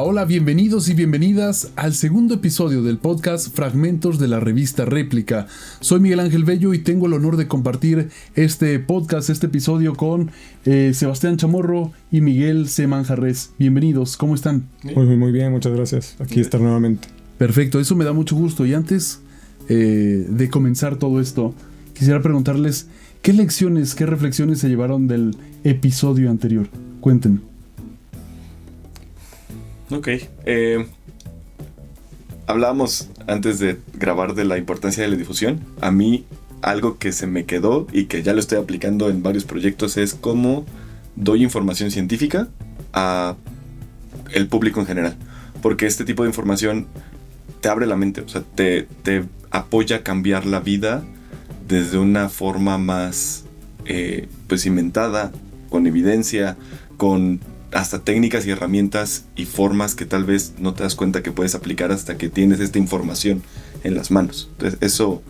Hola, bienvenidos y bienvenidas al segundo episodio del podcast Fragmentos de la revista Réplica. Soy Miguel Ángel Bello y tengo el honor de compartir este podcast, este episodio con Sebastián Chamorro y Miguel C. Manjarres. Bienvenidos, ¿cómo están? Muy bien, muchas gracias. Aquí estar nuevamente. Perfecto, eso me da mucho gusto. Y antes de comenzar todo esto, quisiera preguntarles ¿qué lecciones, qué reflexiones se llevaron del episodio anterior? Cuéntenme. Ok, hablábamos antes de grabar de la importancia de la difusión. A mí algo que se me quedó y que ya lo estoy aplicando en varios proyectos es cómo doy información científica a el público en general, porque este tipo de información te abre la mente, o sea, te apoya a cambiar la vida desde una forma más pues cimentada, con evidencia, con hasta técnicas y herramientas y formas que tal vez no te das cuenta que puedes aplicar hasta que tienes esta información en las manos. Entonces eso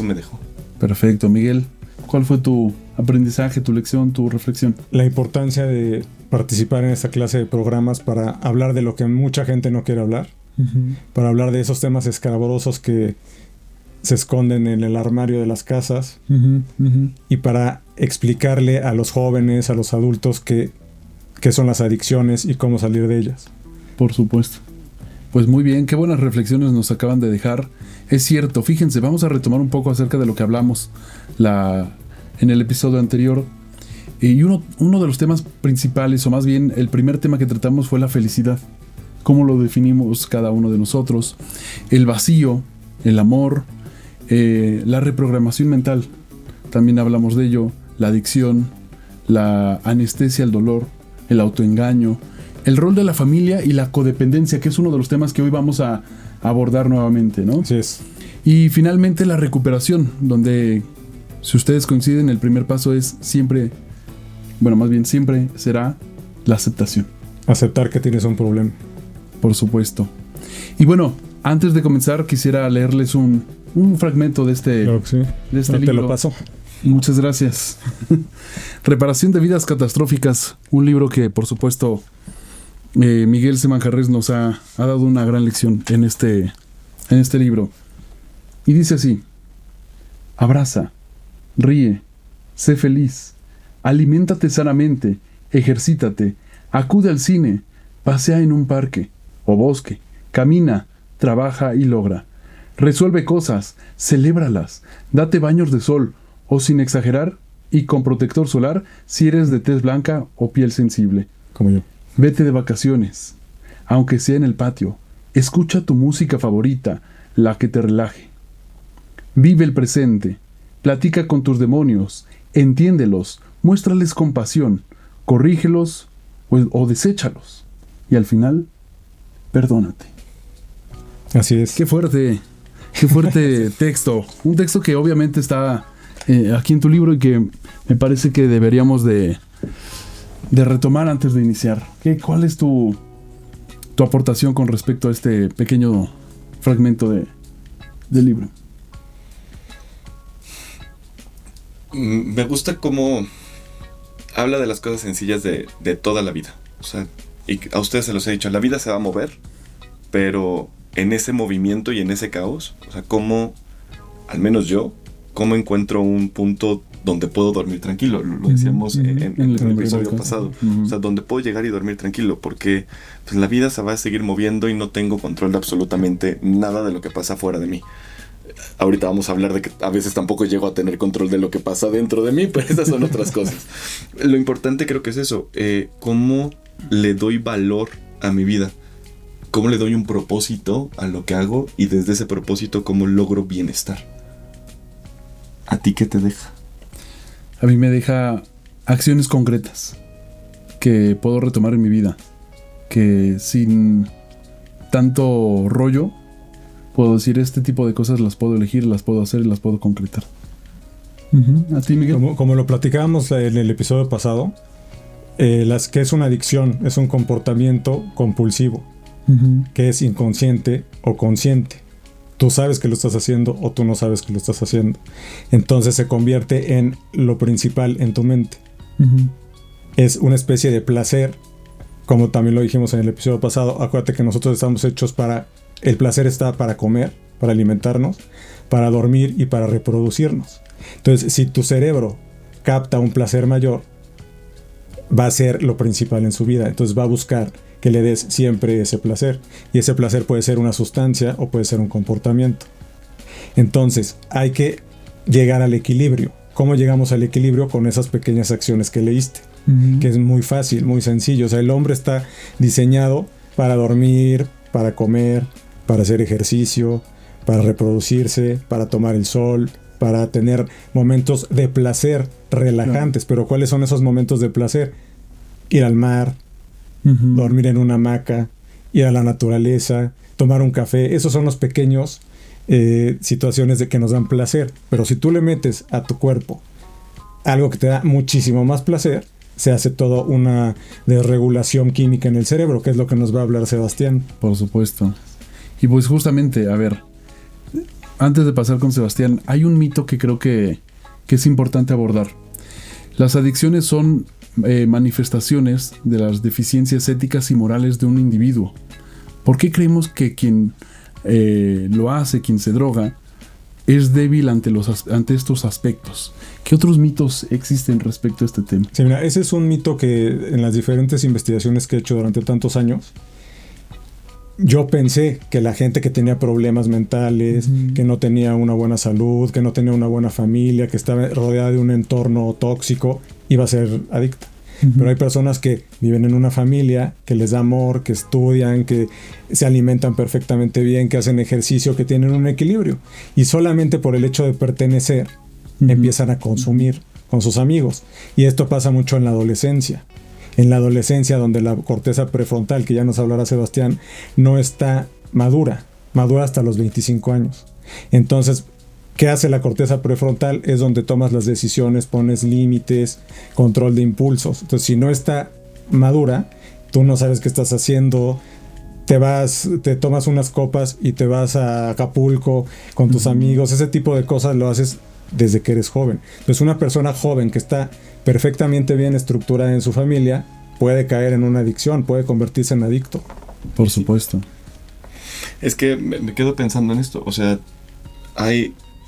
me dejó. Perfecto, Miguel. ¿Cuál fue tu aprendizaje, tu lección, tu reflexión? La importancia de participar en esta clase de programas para hablar de lo que mucha gente no quiere hablar, para hablar de esos temas escabrosos que se esconden en el armario de las casas, y para explicarle a los jóvenes, a los adultos qué son las adicciones y cómo salir de ellas. Por supuesto. Pues muy bien, qué buenas reflexiones nos acaban de dejar. Es cierto, fíjense, vamos a retomar un poco acerca de lo que hablamos en el episodio anterior. Y uno de los temas principales, o más bien el primer tema que tratamos, fue la felicidad. Cómo lo definimos cada uno de nosotros. El vacío, el amor, la reprogramación mental. También hablamos de ello. La adicción, la anestesia al dolor, el autoengaño, el rol de la familia y la codependencia, que es uno de los temas que hoy vamos a abordar nuevamente, ¿no? Así es. Y finalmente la recuperación, donde, si ustedes coinciden, el primer paso es siempre será la aceptación. Aceptar que tienes un problema. Por supuesto. Y bueno, antes de comenzar, quisiera leerles un fragmento de este, claro que sí. De este libro. Te lo paso. Muchas gracias. Reparación de vidas catastróficas, un libro que por supuesto Miguel C. Manjarres nos ha dado una gran lección en este libro. Y dice así: abraza, ríe, sé feliz, aliméntate sanamente, ejercítate, acude al cine, pasea en un parque o bosque, camina, trabaja y logra. Resuelve cosas, celébralas, date baños de sol, o sin exagerar, y con protector solar si eres de tez blanca o piel sensible. Como yo. Vete de vacaciones, aunque sea en el patio. Escucha tu música favorita, la que te relaje. Vive el presente, platica con tus demonios, entiéndelos, muéstrales compasión, corrígelos o deséchalos. Y al final, perdónate. Así es. Qué fuerte texto. Un texto que obviamente está aquí en tu libro y que me parece que deberíamos de retomar antes de iniciar. ¿Cuál es tu aportación con respecto a este pequeño fragmento del libro? Me gusta cómo habla de las cosas sencillas de toda la vida. O sea, y a ustedes se los he dicho, la vida se va a mover, pero en ese movimiento y en ese caos, o sea, cómo, al menos yo, cómo encuentro un punto donde puedo dormir tranquilo. Lo decíamos en el episodio pasado. O sea, donde puedo llegar y dormir tranquilo, porque pues, la vida se va a seguir moviendo y no tengo control de absolutamente nada de lo que pasa fuera de mí. Ahorita vamos a hablar de que a veces tampoco llego a tener control de lo que pasa dentro de mí, pero esas son otras cosas. Lo importante creo que es eso, cómo le doy valor a mi vida, cómo le doy un propósito a lo que hago y desde ese propósito cómo logro bienestar. ¿A ti qué te deja? A mí me deja acciones concretas que puedo retomar en mi vida, que sin tanto rollo puedo decir este tipo de cosas las puedo elegir, las puedo hacer y las puedo concretar. ¿A ti, Miguel? Como lo platicábamos en el episodio pasado, que es una adicción, es un comportamiento compulsivo, que es inconsciente o consciente. Tú sabes que lo estás haciendo o tú no sabes que lo estás haciendo. Entonces se convierte en lo principal en tu mente. Es una especie de placer, como también lo dijimos en el episodio pasado. Acuérdate que nosotros estamos hechos para... El placer está para comer, para alimentarnos, para dormir y para reproducirnos. Entonces, si tu cerebro capta un placer mayor, va a ser lo principal en su vida. Entonces va a buscar que le des siempre ese placer. Y ese placer puede ser una sustancia o puede ser un comportamiento. Entonces, hay que llegar al equilibrio. ¿Cómo llegamos al equilibrio? Con esas pequeñas acciones que leíste. Que es muy fácil, muy sencillo. O sea, el hombre está diseñado para dormir, para comer, para hacer ejercicio, para reproducirse, para tomar el sol, para tener momentos de placer relajantes. Pero ¿cuáles son esos momentos de placer? Ir al mar, dormir en una hamaca, ir a la naturaleza, tomar un café. Esos son los pequeños situaciones de que nos dan placer. Pero si tú le metes a tu cuerpo algo que te da muchísimo más placer, se hace toda una desregulación química en el cerebro, que es lo que nos va a hablar Sebastián. Por supuesto. Y pues justamente, a ver, antes de pasar con Sebastián, hay un mito que creo que es importante abordar. Las adicciones son manifestaciones de las deficiencias éticas y morales de un individuo. ¿Por qué creemos que quien lo hace, quien se droga, es débil ante estos aspectos? ¿Qué otros mitos existen respecto a este tema? Sí, mira, ese es un mito que en las diferentes investigaciones que he hecho durante tantos años, yo pensé que la gente que tenía problemas mentales, que no tenía una buena salud, que no tenía una buena familia, que estaba rodeada de un entorno tóxico, iba a ser adicta. Pero hay personas que viven en una familia, que les da amor, que estudian, que se alimentan perfectamente bien, que hacen ejercicio, que tienen un equilibrio. Y solamente por el hecho de pertenecer, empiezan a consumir con sus amigos. Y esto pasa mucho en la adolescencia. En la adolescencia, donde la corteza prefrontal, que ya nos hablará Sebastián, no está madura hasta los 25 años. Entonces, ¿qué hace la corteza prefrontal? Es donde tomas las decisiones, pones límites, control de impulsos. Entonces, si no está madura, tú no sabes qué estás haciendo, te tomas unas copas y te vas a Acapulco con tus amigos. Ese tipo de cosas lo haces desde que eres joven. Entonces, una persona joven que está perfectamente bien estructurada en su familia puede caer en una adicción, puede convertirse en adicto. Por supuesto. Es que me quedo pensando en esto. O sea,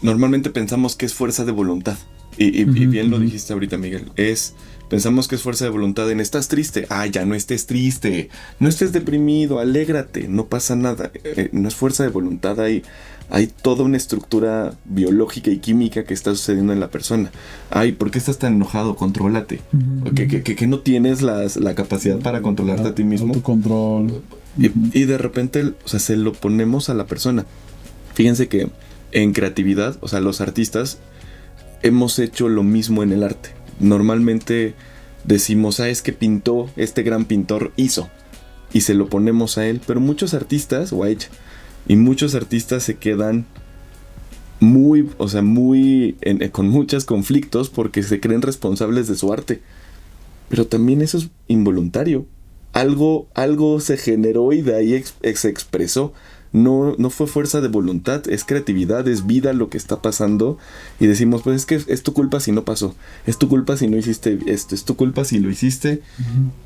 normalmente pensamos que es fuerza de voluntad. Y bien lo dijiste ahorita, Miguel. Pensamos que es fuerza de voluntad en estás triste. Ya no estés triste. No estés deprimido, alégrate. No pasa nada. No es fuerza de voluntad. Hay toda una estructura biológica y química que está sucediendo en la persona. ¿Por qué estás tan enojado? Contrólate. ¿Que no tienes la capacidad para controlarte a ti mismo? Autocontrol. Y de repente, o sea, se lo ponemos a la persona. Fíjense que en creatividad, o sea, los artistas hemos hecho lo mismo en el arte. Normalmente decimos, es que pintó, este gran pintor hizo. Y se lo ponemos a él. Pero muchos artistas, o a ella, y muchos artistas se quedan con muchos conflictos porque se creen responsables de su arte. Pero también eso es involuntario. Algo se generó y de ahí se expresó. No fue fuerza de voluntad, es creatividad, es vida lo que está pasando. Y decimos, pues es que es tu culpa si no pasó. Es tu culpa si no hiciste esto. Es tu culpa si lo hiciste.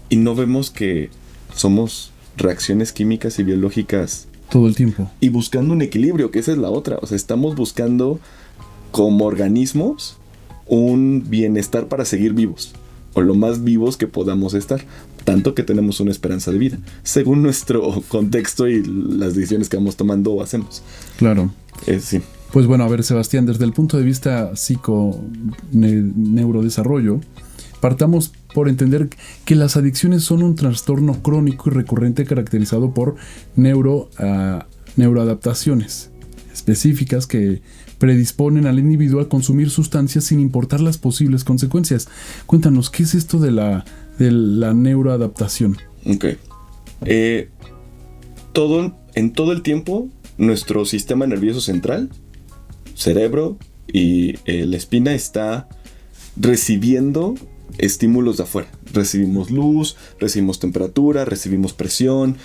Y no vemos que somos reacciones químicas y biológicas todo el tiempo. Y buscando un equilibrio, que esa es la otra. O sea, estamos buscando como organismos un bienestar para seguir vivos. O lo más vivos que podamos estar. Tanto que tenemos una esperanza de vida. Según nuestro contexto y las decisiones que vamos tomando o hacemos. Claro. Sí. Pues bueno, a ver, Sebastián, desde el punto de vista neurodesarrollo, partamos por entender que las adicciones son un trastorno crónico y recurrente caracterizado por neuroadaptaciones específicas que predisponen al individuo a consumir sustancias sin importar las posibles consecuencias. Cuéntanos, ¿qué es esto de la neuroadaptación? Ok. En todo el tiempo, nuestro sistema nervioso central, cerebro y la espina está recibiendo estímulos de afuera. Recibimos luz, recibimos temperatura, recibimos presión,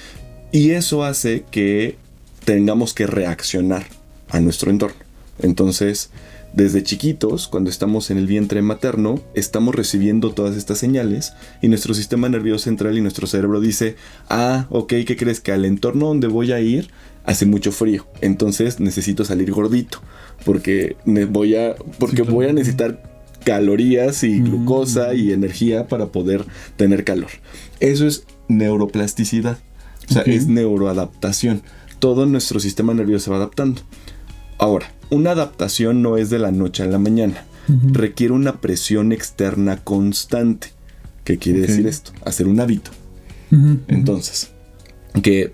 y eso hace que tengamos que reaccionar a nuestro entorno. Entonces, desde chiquitos, cuando estamos en el vientre materno, estamos recibiendo todas estas señales y nuestro sistema nervioso central y nuestro cerebro dice, ok, ¿qué crees? Que al entorno donde voy a ir hace mucho frío, entonces necesito salir gordito porque voy a necesitar calorías y glucosa y energía para poder tener calor. Eso es neuroplasticidad, o sea, es neuroadaptación. Todo nuestro sistema nervioso se va adaptando. Ahora, una adaptación no es de la noche a la mañana. Requiere una presión externa constante. ¿Qué quiere decir esto? Hacer un hábito. Entonces, que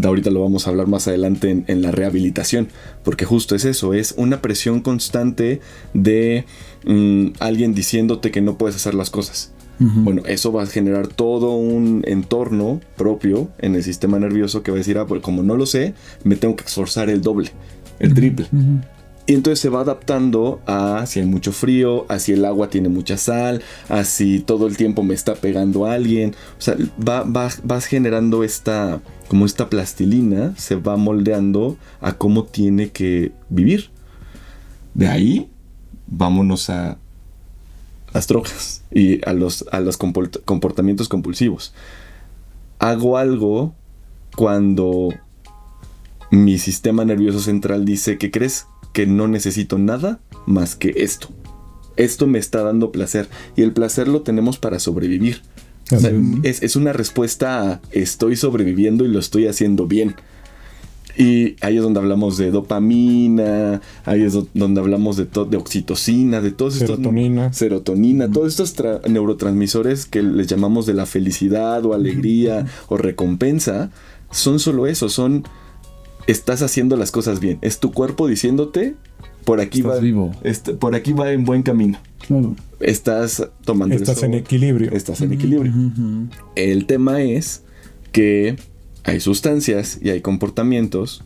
ahorita lo vamos a hablar más adelante en la rehabilitación, porque justo es eso, es una presión constante de alguien diciéndote que no puedes hacer las cosas. Bueno, eso va a generar todo un entorno propio en el sistema nervioso que va a decir, pues como no lo sé, me tengo que esforzar el doble, el triple. Y entonces se va adaptando a si hay mucho frío, a si el agua tiene mucha sal, a si todo el tiempo me está pegando alguien. O sea, vas generando esta plastilina, se va moldeando a cómo tiene que vivir. De ahí, vámonos a las drogas y a los comportamientos compulsivos. Hago algo cuando mi sistema nervioso central dice, ¿qué crees? Que no necesito nada más que esto. Esto me está dando placer. Y el placer lo tenemos para sobrevivir. O sea, es una respuesta a estoy sobreviviendo y lo estoy haciendo bien. Y ahí es donde hablamos de dopamina, ahí es donde hablamos de oxitocina, de todos estos... Serotonina, todos estos neurotransmisores que les llamamos de la felicidad o alegría o recompensa, son solo eso, estás haciendo las cosas bien. Es tu cuerpo diciéndote, por aquí estás vivo. Por aquí va en buen camino. Claro. Estás tomando Estás en equilibrio. Estás en equilibrio. El tema es que hay sustancias y hay comportamientos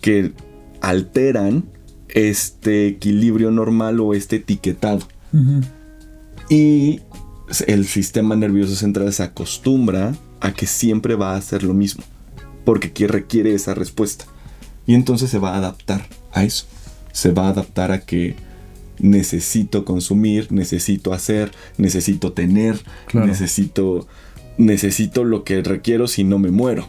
que alteran este equilibrio normal o este etiquetado. Y el sistema nervioso central se acostumbra a que siempre va a hacer lo mismo, porque requiere esa respuesta. Y entonces se va a adaptar a eso. Se va a adaptar a que necesito consumir, necesito hacer, necesito tener, necesito lo que requiero si no me muero.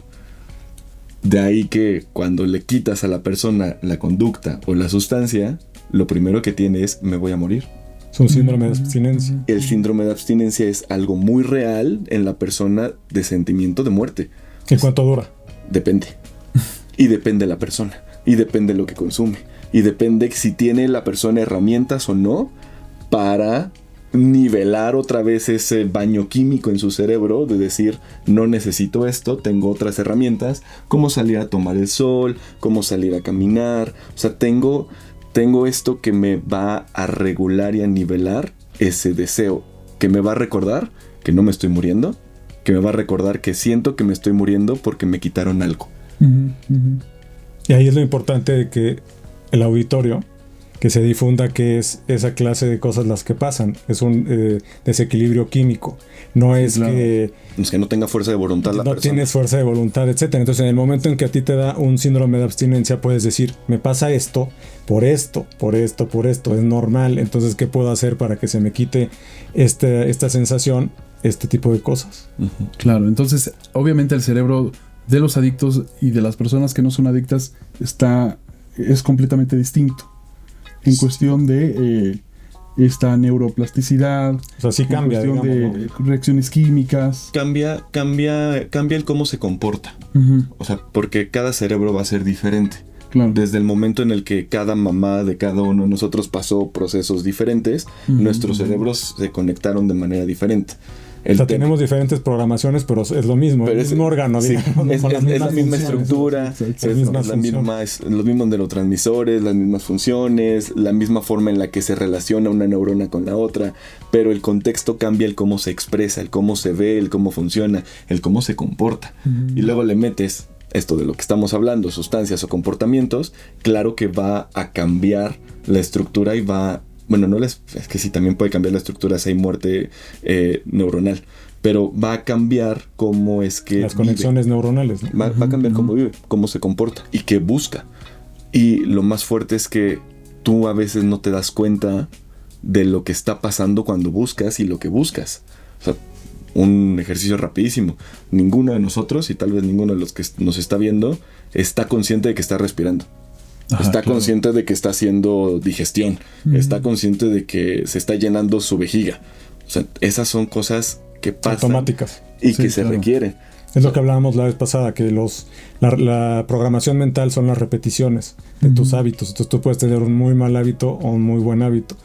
De ahí que cuando le quitas a la persona la conducta o la sustancia, lo primero que tiene es me voy a morir. Es un síndrome de abstinencia. El síndrome de abstinencia es algo muy real en la persona de sentimiento de muerte. ¿Y cuánto dura? Depende. Y depende de la persona. Y depende de lo que consume. Y depende si tiene la persona herramientas o no para nivelar otra vez ese baño químico en su cerebro de decir, no necesito esto, tengo otras herramientas, como salir a tomar el sol, como salir a caminar. O sea, tengo esto que me va a regular y a nivelar ese deseo, que me va a recordar que no me estoy muriendo, que me va a recordar que siento que me estoy muriendo porque me quitaron algo. Y ahí es lo importante de que el auditorio, que se difunda que es esa clase de cosas las que pasan. Es un desequilibrio químico. No es que... Es que no tenga fuerza de voluntad la persona. No tienes fuerza de voluntad, etc. Entonces, en el momento en que a ti te da un síndrome de abstinencia, puedes decir, me pasa esto, por esto. Es normal. Entonces, ¿qué puedo hacer para que se me quite esta sensación, este tipo de cosas? Claro, entonces, obviamente el cerebro de los adictos y de las personas que no son adictas es completamente distinto. En cuestión de esta neuroplasticidad. O sea, sí cambia, en cuestión de reacciones químicas. Cambia el cómo se comporta. O sea, porque cada cerebro va a ser diferente. Claro. Desde el momento en el que cada mamá de cada uno de nosotros pasó procesos diferentes, nuestros cerebros se conectaron de manera diferente. O sea, tenemos diferentes programaciones, pero es lo mismo, pero el mismo órgano, sí, digamos, es la misma estructura, es los mismos neurotransmisores, las mismas funciones, la misma forma en la que se relaciona una neurona con la otra, pero el contexto cambia, el cómo se expresa, el cómo se ve, el cómo funciona, el cómo se comporta. Y luego le metes esto de lo que estamos hablando, sustancias o comportamientos, claro que va a cambiar la estructura y va... Bueno, es que sí, también puede cambiar la estructura si hay muerte neuronal, pero va a cambiar cómo es que las conexiones neuronales, ¿no? Va a cambiar cómo vive, cómo se comporta y qué busca. Y lo más fuerte es que tú a veces no te das cuenta de lo que está pasando cuando buscas y lo que buscas. O sea, un ejercicio rapidísimo. Ninguno de nosotros, y tal vez ninguno de los que nos está viendo, está consciente de que está respirando. Está consciente de que está haciendo digestión. Está consciente de que se está llenando su vejiga. O sea, esas son cosas que pasan automáticas y que se requieren. Es lo que hablábamos la vez pasada, que la programación mental son las repeticiones de tus hábitos. Entonces tú puedes tener un muy mal hábito o un muy buen hábito.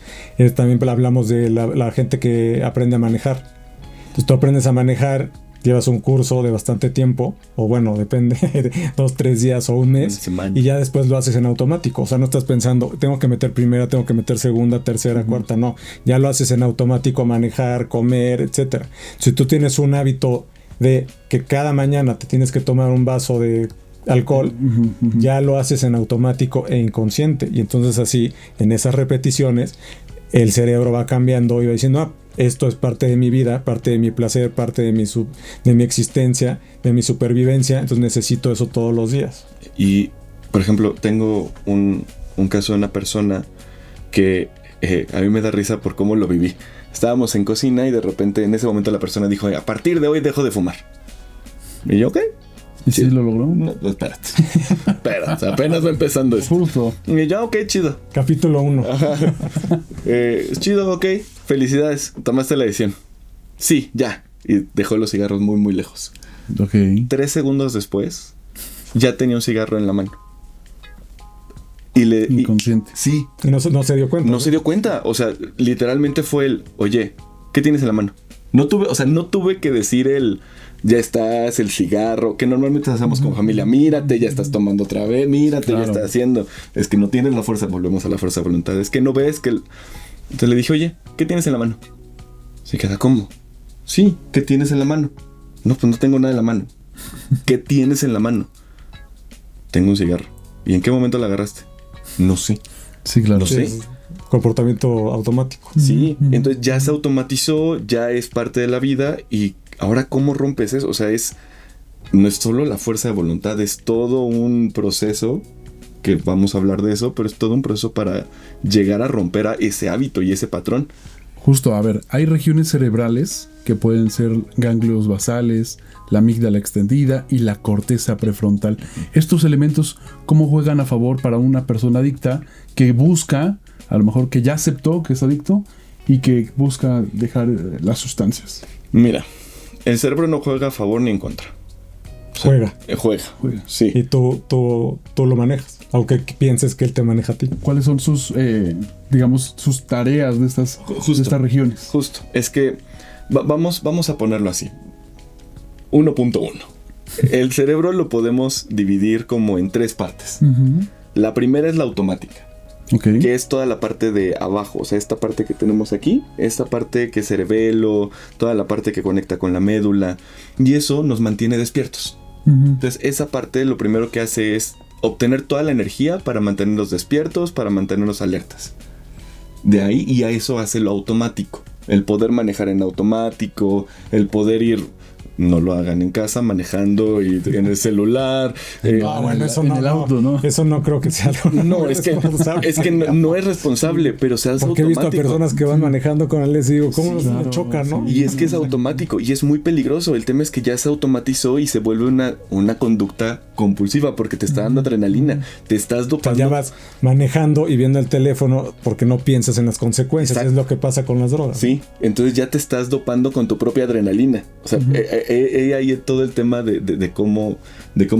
También hablamos de la gente que aprende a manejar. Entonces tú aprendes a manejar, llevas un curso de bastante tiempo, o bueno, depende, de 2-3 días o un mes, y ya después lo haces en automático. O sea, no estás pensando, tengo que meter primera, tengo que meter segunda, tercera, cuarta, no. Ya lo haces en automático, manejar, comer, etcétera. Si tú tienes un hábito de que cada mañana te tienes que tomar un vaso de alcohol, ya lo haces en automático e inconsciente. Y entonces así, en esas repeticiones, el cerebro va cambiando y va diciendo, esto es parte de mi vida, parte de mi placer, parte de mi existencia, de mi supervivencia, entonces necesito eso todos los días. Y, por ejemplo, tengo un caso de una persona que a mí me da risa por cómo lo viví. Estábamos en cocina y de repente en ese momento la persona dijo, a partir de hoy dejo de fumar. Y yo, ¿ok? ¿Y sí lo logró? No, espérate. Espérate, apenas va empezando eso. Justo. Y yo, ok, chido. Capítulo 1. Chido, ok. Felicidades, tomaste la decisión. Sí, ya. Y dejó los cigarros muy, muy lejos. Ok. 3 segundos después, ya tenía un cigarro en la mano. Inconsciente. Sí. Y no se dio cuenta. No se dio cuenta. O sea, literalmente fue el, oye, ¿qué tienes en la mano? No tuve que decir ya estás, el cigarro, que normalmente hacemos con familia. Mírate, ya estás tomando otra vez. Mírate, ya estás haciendo. Es que no tienes la fuerza. Volvemos a la fuerza de voluntad. Es que no ves que... Entonces le dije, oye, ¿qué tienes en la mano? Se queda, ¿cómo? Sí, ¿qué tienes en la mano? No, pues no tengo nada en la mano. ¿Qué tienes en la mano? Tengo un cigarro. ¿Y en qué momento la agarraste? No sé. Sí, claro. No sé. Comportamiento automático. Sí, entonces ya se automatizó, ya es parte de la vida. Y ahora, ¿cómo rompes eso? O sea, no es solo la fuerza de voluntad, es todo un proceso, que vamos a hablar de eso, pero es todo un proceso para llegar a romper a ese hábito y ese patrón. Justo, a ver, hay regiones cerebrales que pueden ser ganglios basales, la amígdala extendida y la corteza prefrontal. Estos elementos, ¿cómo juegan a favor para una persona adicta que busca, a lo mejor que ya aceptó que es adicto y que busca dejar las sustancias? Mira, el cerebro no juega a favor ni en contra. O sea, juega, sí. Y tú lo manejas, aunque pienses que él te maneja a ti. ¿Cuáles son sus, sus tareas de estas regiones? Justo, es que vamos a ponerlo así. 1.1. El cerebro lo podemos dividir como en 3 partes. La primera es la automática. Okay. Que es toda la parte de abajo, o sea, esta parte que tenemos aquí, esta parte que es cerebelo, toda la parte que conecta con la médula, y eso nos mantiene despiertos. Entonces, esa parte lo primero que hace es obtener toda la energía para mantenernos despiertos, para mantenernos alertas. De ahí, y a eso hace lo automático. El poder manejar en automático, el poder ir... No lo hagan en casa, manejando y en el celular. Bueno, eso en el auto, ¿no? Eso no creo que sea algo. No, es que no es responsable, pero se hace porque automático. He visto a personas que van manejando con él y digo, ¿cómo sí, no chocan, no? Y es que es automático y es muy peligroso. El tema es que ya se automatizó y se vuelve una conducta compulsiva porque te está dando adrenalina. Te estás dopando. O sea, ya vas manejando y viendo el teléfono porque no piensas en las consecuencias. Exacto. Es lo que pasa con las drogas. Sí, entonces ya te estás dopando con tu propia adrenalina. O sea, ahí todo el tema de cómo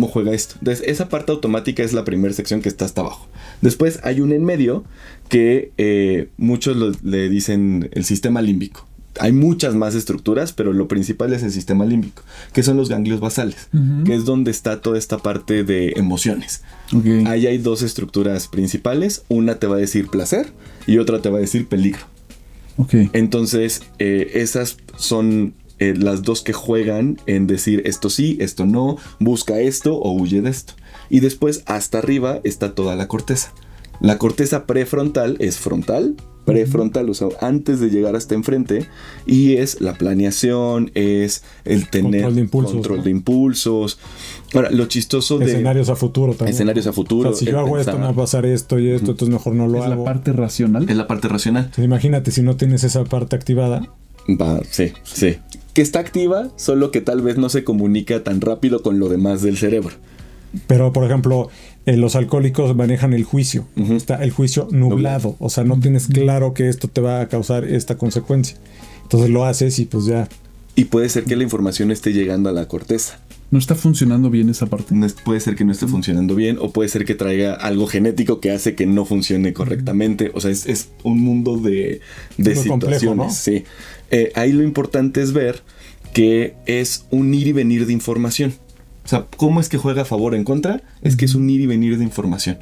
juega esto. Entonces, esa parte automática es la primera sección que está hasta abajo. Después hay un en medio que muchos le dicen el sistema límbico. hay muchas más estructuras, pero lo principal es el sistema límbico, que son los ganglios basales, que es donde está toda esta parte de emociones. Okay. Ahí hay 2 estructuras principales, una te va a decir placer y otra te va a decir peligro. Okay. Entonces, esas son las 2 que juegan en decir esto sí, esto no, busca esto o huye de esto. Y después, hasta arriba, está toda la corteza. La corteza prefrontal es frontal, prefrontal, o sea, antes de llegar hasta enfrente, y es la planeación, es el tener control de impulsos. Ahora, lo chistoso de... Escenarios a futuro también. Escenarios a futuro. O sea, si yo hago esto, me va a pasar esto y esto, entonces mejor no lo hago. ¿Es la parte racional? Es la parte racional. Entonces, imagínate, si no tienes esa parte activada. Sí. Que está activa, solo que tal vez no se comunica tan rápido con lo demás del cerebro. Pero, por ejemplo, los alcohólicos manejan el juicio. Está el juicio nublado. O sea, no tienes claro que esto te va a causar esta consecuencia. Entonces lo haces y pues ya. Y puede ser que la información esté llegando a la corteza. ¿No está funcionando bien esa parte? Puede ser que no esté funcionando bien, o puede ser que traiga algo genético que hace que no funcione correctamente. O sea, es un mundo de situaciones. Complejo, ¿no? Sí. Ahí lo importante es ver que es un ir y venir de información. O sea, ¿cómo es que juega a favor o en contra? Es que es un ir y venir de información.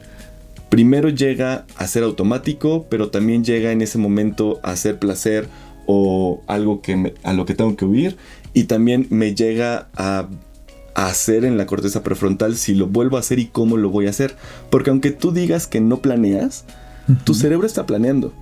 Primero llega a ser automático, pero también llega en ese momento a ser placer o algo a lo que tengo que huir. Y también me llega a hacer en la corteza prefrontal si lo vuelvo a hacer y cómo lo voy a hacer. Porque aunque tú digas que no planeas, tu cerebro está planeando.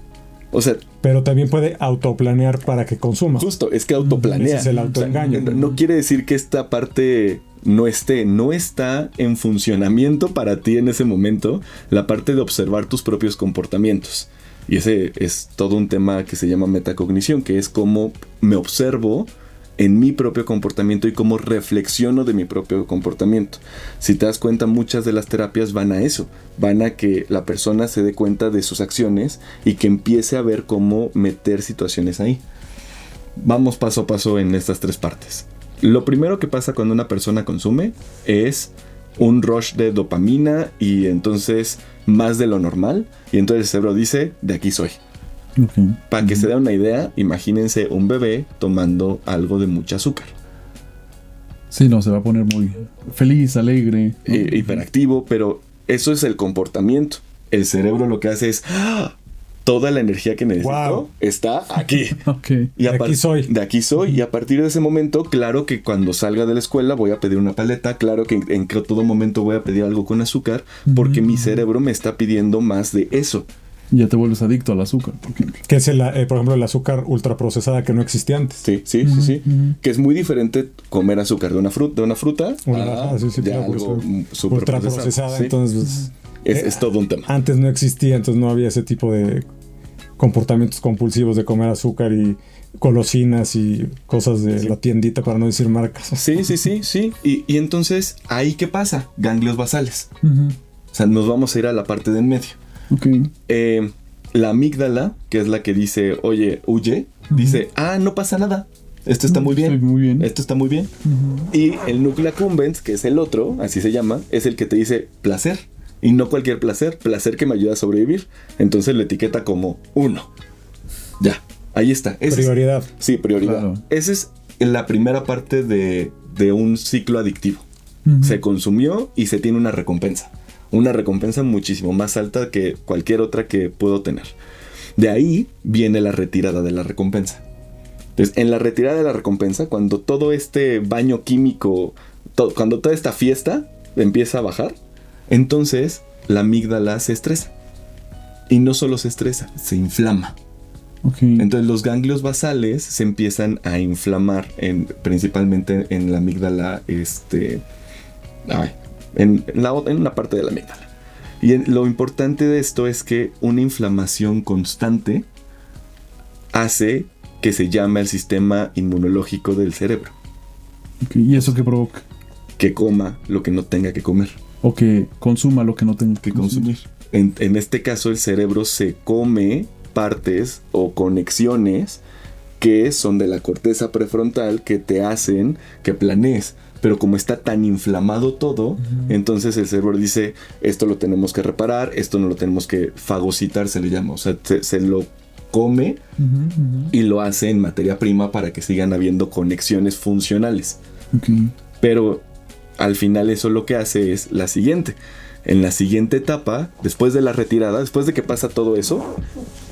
O sea, pero también puede autoplanear para que consuma. Justo, es que autoplanea. Ese es el autoengaño. O sea, no quiere decir que esta parte no está en funcionamiento para ti en ese momento, la parte de observar tus propios comportamientos. Y ese es todo un tema que se llama metacognición, que es cómo me observo en mi propio comportamiento y cómo reflexiono de mi propio comportamiento. Si te das cuenta, muchas de las terapias van a eso, van a que la persona se dé cuenta de sus acciones y que empiece a ver cómo meter situaciones ahí. Vamos paso a paso en estas 3 partes. Lo primero que pasa cuando una persona consume es un rush de dopamina y entonces más de lo normal, y entonces el cerebro dice, de aquí soy. Okay. Para que se dé una idea, imagínense un bebé tomando algo de mucho azúcar. Sí, no, se va a poner muy feliz, alegre, ¿no? Hiperactivo, pero eso es el comportamiento. El cerebro lo que hace es... ¡Ah! Toda la energía que necesito está aquí. Okay. Y de aquí soy. Y a partir de ese momento, claro que cuando salga de la escuela voy a pedir una paleta. Claro que en todo momento voy a pedir algo con azúcar. Porque mi cerebro me está pidiendo más de eso. Ya te vuelves adicto al azúcar, por ejemplo. Que es, por ejemplo, el azúcar ultraprocesada que no existía antes. Sí. Que es muy diferente comer azúcar de una fruta algo súper ultraprocesada. ¿Sí? Entonces... Es todo un tema. Antes no existía, entonces no había ese tipo de comportamientos compulsivos de comer azúcar y golosinas y cosas de la tiendita, para no decir marcas. Sí. Y entonces, ¿ahí qué pasa? Ganglios basales. O sea, nos vamos a ir a la parte de en medio. Okay. La amígdala, que es la que dice, oye, huye, dice, no pasa nada. Esto está muy bien. Esto está muy bien. Y el núcleo accumbens, que es el otro, así se llama, es el que te dice placer. Y no cualquier placer que me ayuda a sobrevivir. Entonces lo etiqueta como 1. Ya, ahí está. Prioridad. Sí, prioridad. Claro. Esa es la primera parte de un ciclo adictivo. Se consumió y se tiene una recompensa. Una recompensa muchísimo más alta que cualquier otra que puedo tener. De ahí viene la retirada de la recompensa. Entonces, en la retirada de la recompensa, cuando todo este baño químico, cuando toda esta fiesta empieza a bajar, entonces la amígdala se estresa. Y no solo se estresa, se inflama. Okay. Entonces los ganglios basales se empiezan a inflamar, principalmente en la amígdala, en una parte de la amígdala. Y lo importante de esto es que una inflamación constante hace que se llame al sistema inmunológico del cerebro. Okay. ¿Y eso qué provoca? Que coma lo que no tenga que comer. O que consuma lo que no tenga que consumir. En este caso, el cerebro se come partes o conexiones que son de la corteza prefrontal que te hacen que planees. Pero como está tan inflamado todo, entonces el cerebro dice, esto lo tenemos que reparar, esto no lo tenemos que fagocitar, se le llama. O sea, se lo come y lo hace en materia prima para que sigan habiendo conexiones funcionales. Okay. Pero al final eso lo que hace es la siguiente. En la siguiente etapa, después de la retirada, después de que pasa todo eso,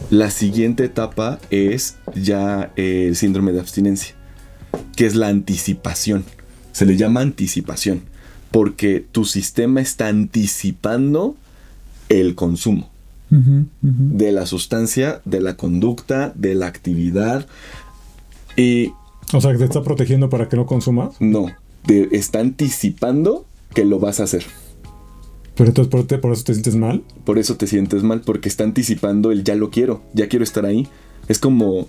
la siguiente etapa es ya el síndrome de abstinencia, que es la anticipación. Se le llama anticipación porque tu sistema está anticipando el consumo de la sustancia, de la conducta, de la actividad. Y o sea, que te está protegiendo para que no consumas. no, te está anticipando que lo vas a hacer. Pero entonces por eso te sientes mal. Por eso te sientes mal, porque está anticipando el ya lo quiero, ya quiero estar ahí. Es como...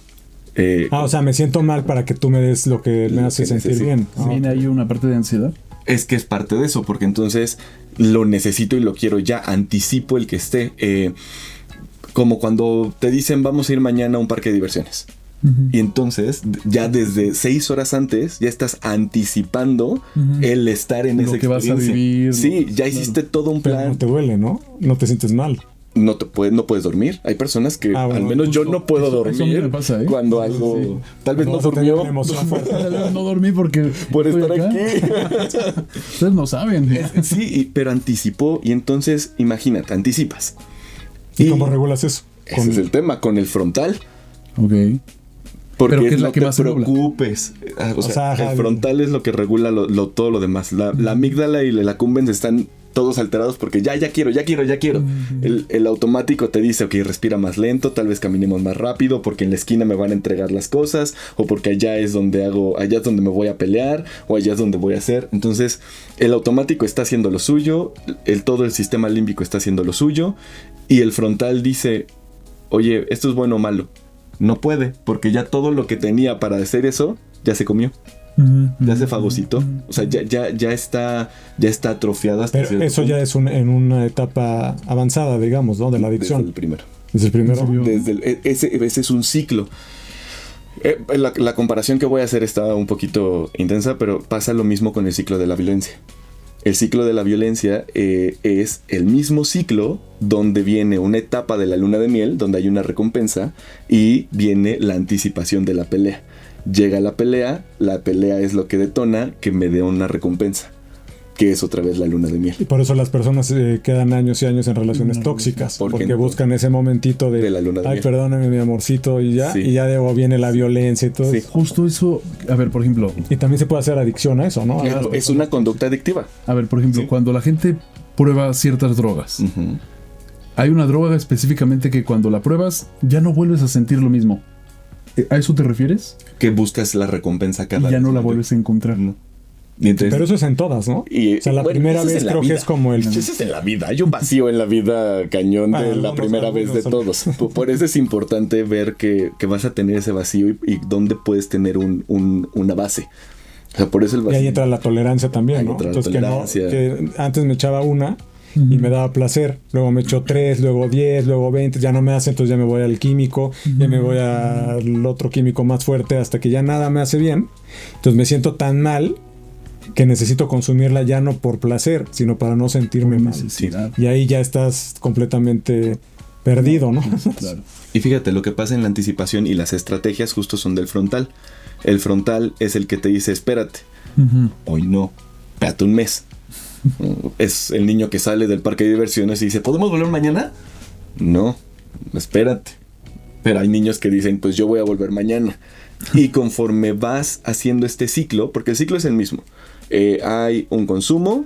o sea, me siento mal para que tú me des lo que me hace sentir bien. ¿Viene ahí una parte de ansiedad? Es que es parte de eso, porque entonces lo necesito y lo quiero ya, anticipo el que esté. Como cuando te dicen vamos a ir mañana a un parque de diversiones. Y entonces ya desde 6 horas antes ya estás anticipando el estar en esa experiencia. Vas a vivir. Sí, ya hiciste todo un Pero plan. no te duele, ¿no? No te sientes mal. No puedes dormir. Hay personas que bueno, al menos yo no puedo dormir eso me pasa, ¿eh? cuando algo tal vez no Vas a tener durmió una emoción fuerte. No dormí porque por estoy estar acá. aquí. Ustedes no saben. Sí, pero anticipó y entonces imagínate, anticipas. ¿Y cómo regulas eso? Ese es el tema, con el frontal. Ok. Porque ¿Pero qué es no la que te más se regula? preocupes. O sea, ajá, el frontal es lo que regula todo lo demás. La amígdala y el accumbens están todos alterados porque ya quiero. El automático te dice, ok, respira más lento, tal vez caminemos más rápido porque en la esquina me van a entregar las cosas, o porque allá es donde me voy a pelear, o allá es donde voy a hacer. Entonces, el automático está haciendo lo suyo, todo el sistema límbico está haciendo lo suyo, y el frontal dice, oye, esto es bueno o malo. No puede, porque ya todo lo que tenía para hacer eso, ya se comió. Ya se fagocitó. O sea, ya está atrofiado hasta Pero eso ya es en una etapa avanzada, digamos, ¿no? De la adicción. Desde el primero. ¿Desde el primero? Ese es un ciclo. La comparación que voy a hacer está un poquito intensa, pero pasa lo mismo con el ciclo de la violencia. El ciclo de la violencia es el mismo ciclo donde viene una etapa de la luna de miel, donde hay una recompensa, y viene la anticipación de la pelea. Llega la pelea es lo que detona que me dé una recompensa, que es otra vez la luna de miel. Y por eso las personas quedan años y años en relaciones tóxicas, porque buscan ese momentito de la luna de miel. Perdóname mi amorcito, y ya luego viene la violencia y todo. Sí. Justo eso, a ver, por ejemplo. Y también se puede hacer adicción a eso, ¿no? Claro, es una conducta adictiva. A ver, por ejemplo, cuando la gente prueba ciertas drogas, hay una droga específicamente que cuando la pruebas ya no vuelves a sentir lo mismo. ¿A eso te refieres? Que buscas la recompensa cada vez. Y ya no la vez. vuelves a encontrar. No. Entonces, pero eso es en todas, ¿no? O sea, la primera vez creo que es como el... Eso es en la vida. Hay un vacío en la vida cañón de la primera vez de todos. Por eso es importante ver que vas a tener ese vacío y dónde puedes tener una base. O sea, por eso el vacío. Y ahí entra la tolerancia también, ¿no? Entonces que antes me echaba una y me daba placer, luego me echo 3, luego 10, luego 20, ya no me hace, entonces ya me voy al químico, ya me voy al otro químico más fuerte hasta que ya nada me hace bien. Entonces me siento tan mal que necesito consumirla ya no por placer, sino para no sentirme mal. Y ahí ya estás completamente perdido, ¿no? Claro. Y fíjate, lo que pasa en la anticipación y las estrategias justo son del frontal. El frontal es el que te dice, espérate, hoy no, espérate un mes. Es el niño que sale del parque de diversiones y dice, ¿podemos volver mañana? No, espérate. Pero hay niños que dicen, pues yo voy a volver mañana. Y conforme vas haciendo este ciclo, porque el ciclo es el mismo, hay un consumo,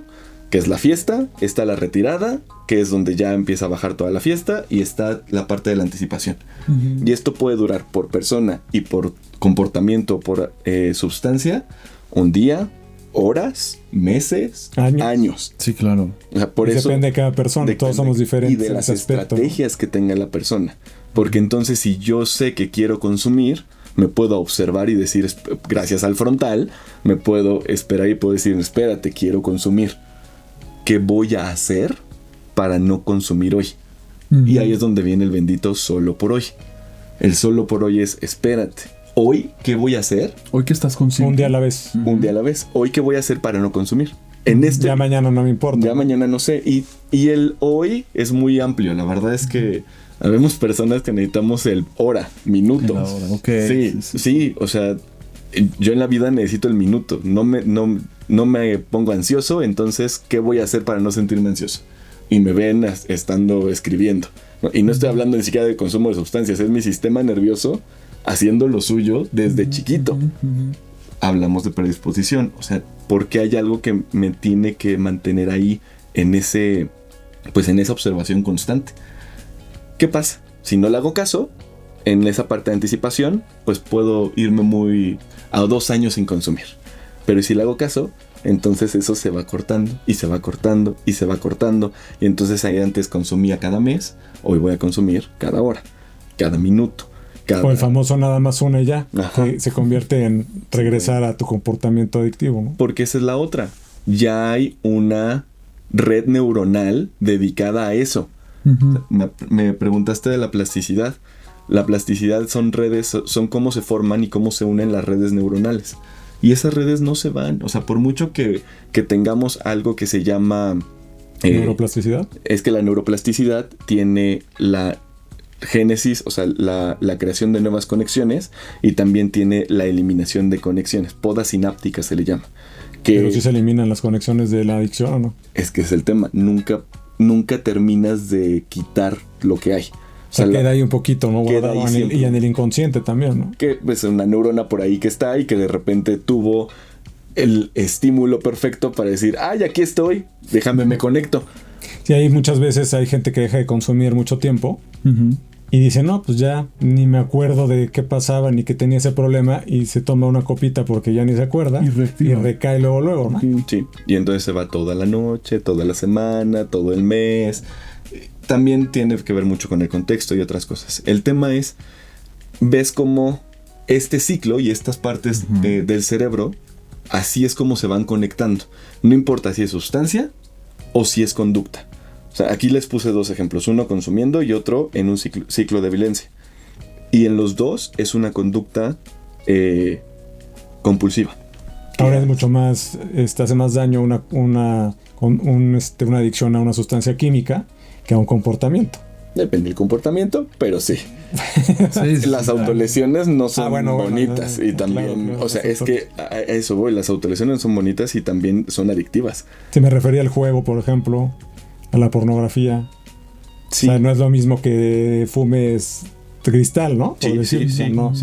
que es la fiesta, está la retirada, que es donde ya empieza a bajar toda la fiesta, y está la parte de la anticipación. Y esto puede durar por persona y por comportamiento, por sustancia, un día, horas, meses, años. Sí, claro. O sea, por eso depende de cada persona, todos somos diferentes. Y de las estrategias que tenga la persona. Porque entonces si yo sé que quiero consumir, me puedo observar y decir, gracias al frontal, me puedo esperar y puedo decir, espérate, quiero consumir. ¿Qué voy a hacer para no consumir hoy? Y ahí es donde viene el bendito solo por hoy. El solo por hoy es, espérate. Hoy, ¿qué voy a hacer? Hoy que estás consumiendo. Un día a la vez. Un día a la vez. Hoy, ¿qué voy a hacer para no consumir? Ya mañana no me importa. Ya mañana no sé. Y el hoy es muy amplio. La verdad es que Habemos personas que necesitamos el hora, minuto. La hora, okay. Sí, o sea, yo en la vida necesito el minuto. No me pongo ansioso, entonces, ¿qué voy a hacer para no sentirme ansioso? Y me ven estando escribiendo, ¿no? Y no estoy hablando ni siquiera de consumo de sustancias, es mi sistema nervioso haciendo lo suyo desde chiquito. Hablamos de predisposición, o sea, porque hay algo que me tiene que mantener ahí en esa observación constante. ¿Qué pasa? Si no le hago caso, en esa parte de anticipación, pues puedo irme a 2 años sin consumir. Pero si le hago caso, entonces eso se va cortando y se va cortando y se va cortando. Y entonces ahí antes consumía cada mes, hoy voy a consumir cada hora, cada minuto. O el famoso nada más una y ya, que se convierte en regresar a tu comportamiento adictivo, ¿no? Porque esa es la otra. Ya hay una red neuronal dedicada a eso. Me preguntaste de la plasticidad. La plasticidad son redes, son cómo se forman y cómo se unen las redes neuronales. Y esas redes no se van. O sea, por mucho que tengamos algo que se llama... ¿Neuroplasticidad? Es que la neuroplasticidad tiene la génesis, o sea, la creación de nuevas conexiones, y también tiene la eliminación de conexiones. Poda sináptica se le llama. Pero si se eliminan las conexiones de la adicción, ¿o no? Es que es el tema. Nunca terminas de quitar lo que hay. O sea, queda ahí un poquito, ¿no? Guardado y en el inconsciente también, ¿no? Que es una neurona por ahí que está y que de repente tuvo el estímulo perfecto para decir, ¡ay, aquí estoy! Déjame, me conecto. Sí, hay muchas veces hay gente que deja de consumir mucho tiempo y dice, no, pues ya ni me acuerdo de qué pasaba ni que tenía ese problema, y se toma una copita porque ya ni se acuerda y recae luego, ¿no? Sí, y entonces se va toda la noche, toda la semana, todo el mes. También tiene que ver mucho con el contexto y otras cosas. El tema es, ves cómo este ciclo y estas partes del cerebro, así es como se van conectando. No importa si es sustancia o si es conducta. O sea, aquí les puse 2 ejemplos, uno consumiendo y otro en un ciclo de violencia. Y en los dos es una conducta compulsiva. Ahora es mucho más, hace más daño una adicción a una sustancia química que a un comportamiento. Depende del comportamiento, pero sí. Las autolesiones no son bonitas. Y también, claro, o sea, es que a eso voy. Las autolesiones son bonitas y también son adictivas. Si me refería al juego, por ejemplo, a la pornografía. Sí. O sea, no es lo mismo que fumes cristal, ¿no? Sí,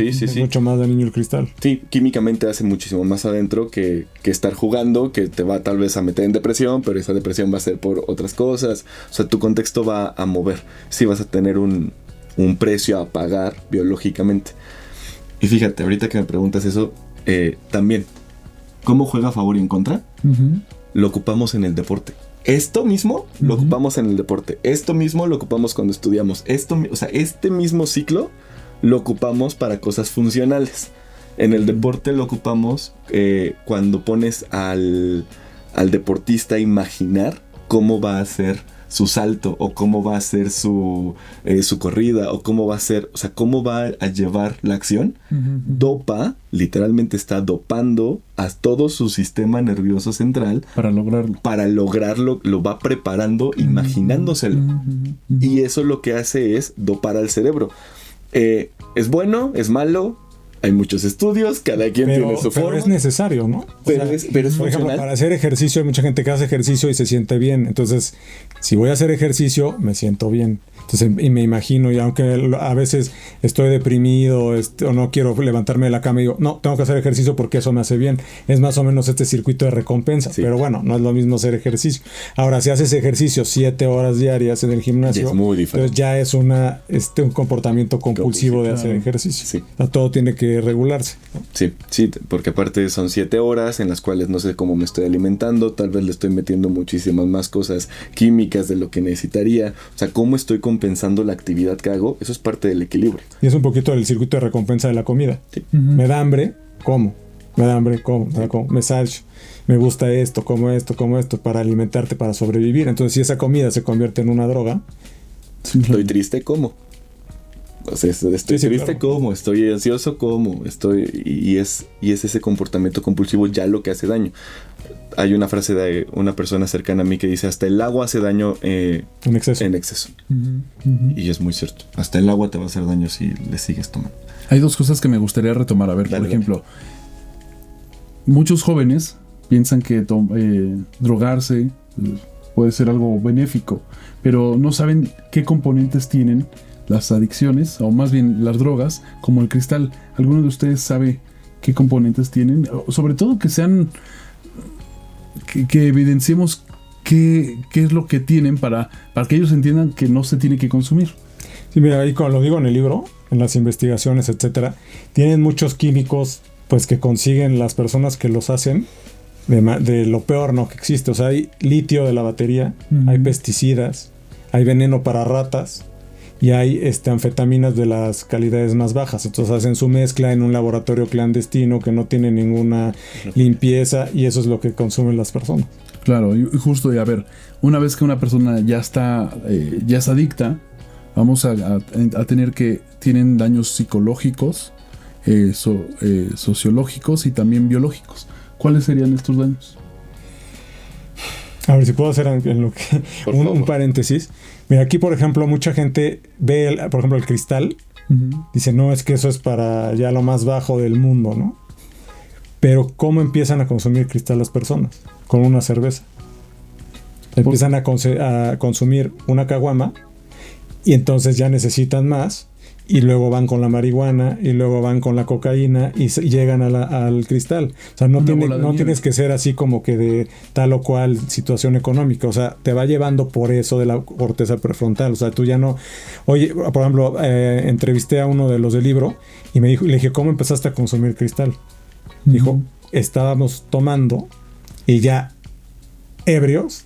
es mucho más dañino el cristal. Sí, químicamente hace muchísimo más adentro que estar jugando, que te va tal vez a meter en depresión, pero esa depresión va a ser por otras cosas. O sea, tu contexto va a mover. Sí vas a tener un precio a pagar biológicamente. Y fíjate, ahorita que me preguntas eso, también, ¿cómo juega a favor y en contra? Lo ocupamos en el deporte. Esto mismo lo ocupamos en el deporte. Esto mismo lo ocupamos cuando estudiamos. O sea, este mismo ciclo lo ocupamos para cosas funcionales. En el deporte lo ocupamos cuando pones al deportista a imaginar cómo va a ser su salto, o cómo va a ser su corrida, o cómo va a ser, o sea, cómo va a llevar la acción. Dopa, literalmente está dopando a todo su sistema nervioso central para lograrlo, lo va preparando, imaginándoselo. Y eso lo que hace es dopar al cerebro. ¿Es bueno? ¿Es malo? Hay muchos estudios, cada quien tiene su forma. Pero es necesario, ¿no? Pero es por ejemplo, para hacer ejercicio hay mucha gente que hace ejercicio y se siente bien. Entonces, si voy a hacer ejercicio, me siento bien. Entonces, y me imagino, y aunque a veces estoy deprimido o no quiero levantarme de la cama, y digo, no, tengo que hacer ejercicio porque eso me hace bien. Es más o menos este circuito de recompensa. Sí. Pero bueno, no es lo mismo hacer ejercicio. Ahora, si haces ejercicio 7 horas diarias en el gimnasio, es muy diferente. Entonces ya es un comportamiento compulsivo de hacer ejercicio. Sí. O sea, todo tiene que regularse, ¿no? Sí, porque aparte son 7 horas en las cuales no sé cómo me estoy alimentando, tal vez le estoy metiendo muchísimas más cosas químicas de lo que necesitaría. O sea, cómo estoy compensando la actividad que hago, eso es parte del equilibrio. Y es un poquito del circuito de recompensa de la comida. Sí. Me da hambre, como. Me da hambre, como. Me salcho. Me gusta esto, como esto, para alimentarte, para sobrevivir. Entonces, si esa comida se convierte en una droga... Estoy triste, como. O sea, estoy triste, claro. ¿Cómo? Estoy ansioso, ¿cómo? Y es ese comportamiento compulsivo ya lo que hace daño. Hay una frase de una persona cercana a mí que dice: hasta el agua hace daño en exceso. Y es muy cierto. Hasta el agua te va a hacer daño si le sigues tomando. Hay dos cosas que me gustaría retomar. A ver, por ejemplo, muchos jóvenes piensan que drogarse puede ser algo benéfico, pero no saben qué componentes tienen las adicciones, o más bien las drogas, como el cristal. ¿Alguno de ustedes sabe qué componentes tienen? Sobre todo que sean... que evidenciemos qué es lo que tienen para que ellos entiendan que no se tiene que consumir. Sí, mira, ahí como lo digo en el libro, en las investigaciones, etcétera, tienen muchos químicos pues que consiguen las personas que los hacen de lo peor, ¿no?, que existe. O sea, hay litio de la batería, hay pesticidas, hay veneno para ratas y hay anfetaminas de las calidades más bajas. Entonces hacen su mezcla en un laboratorio clandestino que no tiene ninguna limpieza, y eso es lo que consumen las personas. Claro, y justo, a ver, una vez que una persona ya es adicta, vamos a tener que tienen daños psicológicos, sociológicos y también biológicos. ¿Cuáles serían estos daños? A ver si puedo hacer en lo que un paréntesis. Mira, aquí por ejemplo mucha gente ve por ejemplo el cristal, dice no, es que eso es para ya lo más bajo del mundo, ¿no? Pero ¿cómo empiezan a consumir cristal las personas? Con una cerveza. Empiezan a consumir una caguama y entonces ya necesitan más, y luego van con la marihuana y luego van con la cocaína y llegan al cristal. O sea, no tienes que ser así como que de tal o cual situación económica. O sea, te va llevando por eso de la corteza prefrontal. O sea, tú ya no... Oye, por ejemplo, entrevisté a uno de los del libro y le dije, ¿cómo empezaste a consumir cristal? Dijo, estábamos tomando y ya ebrios.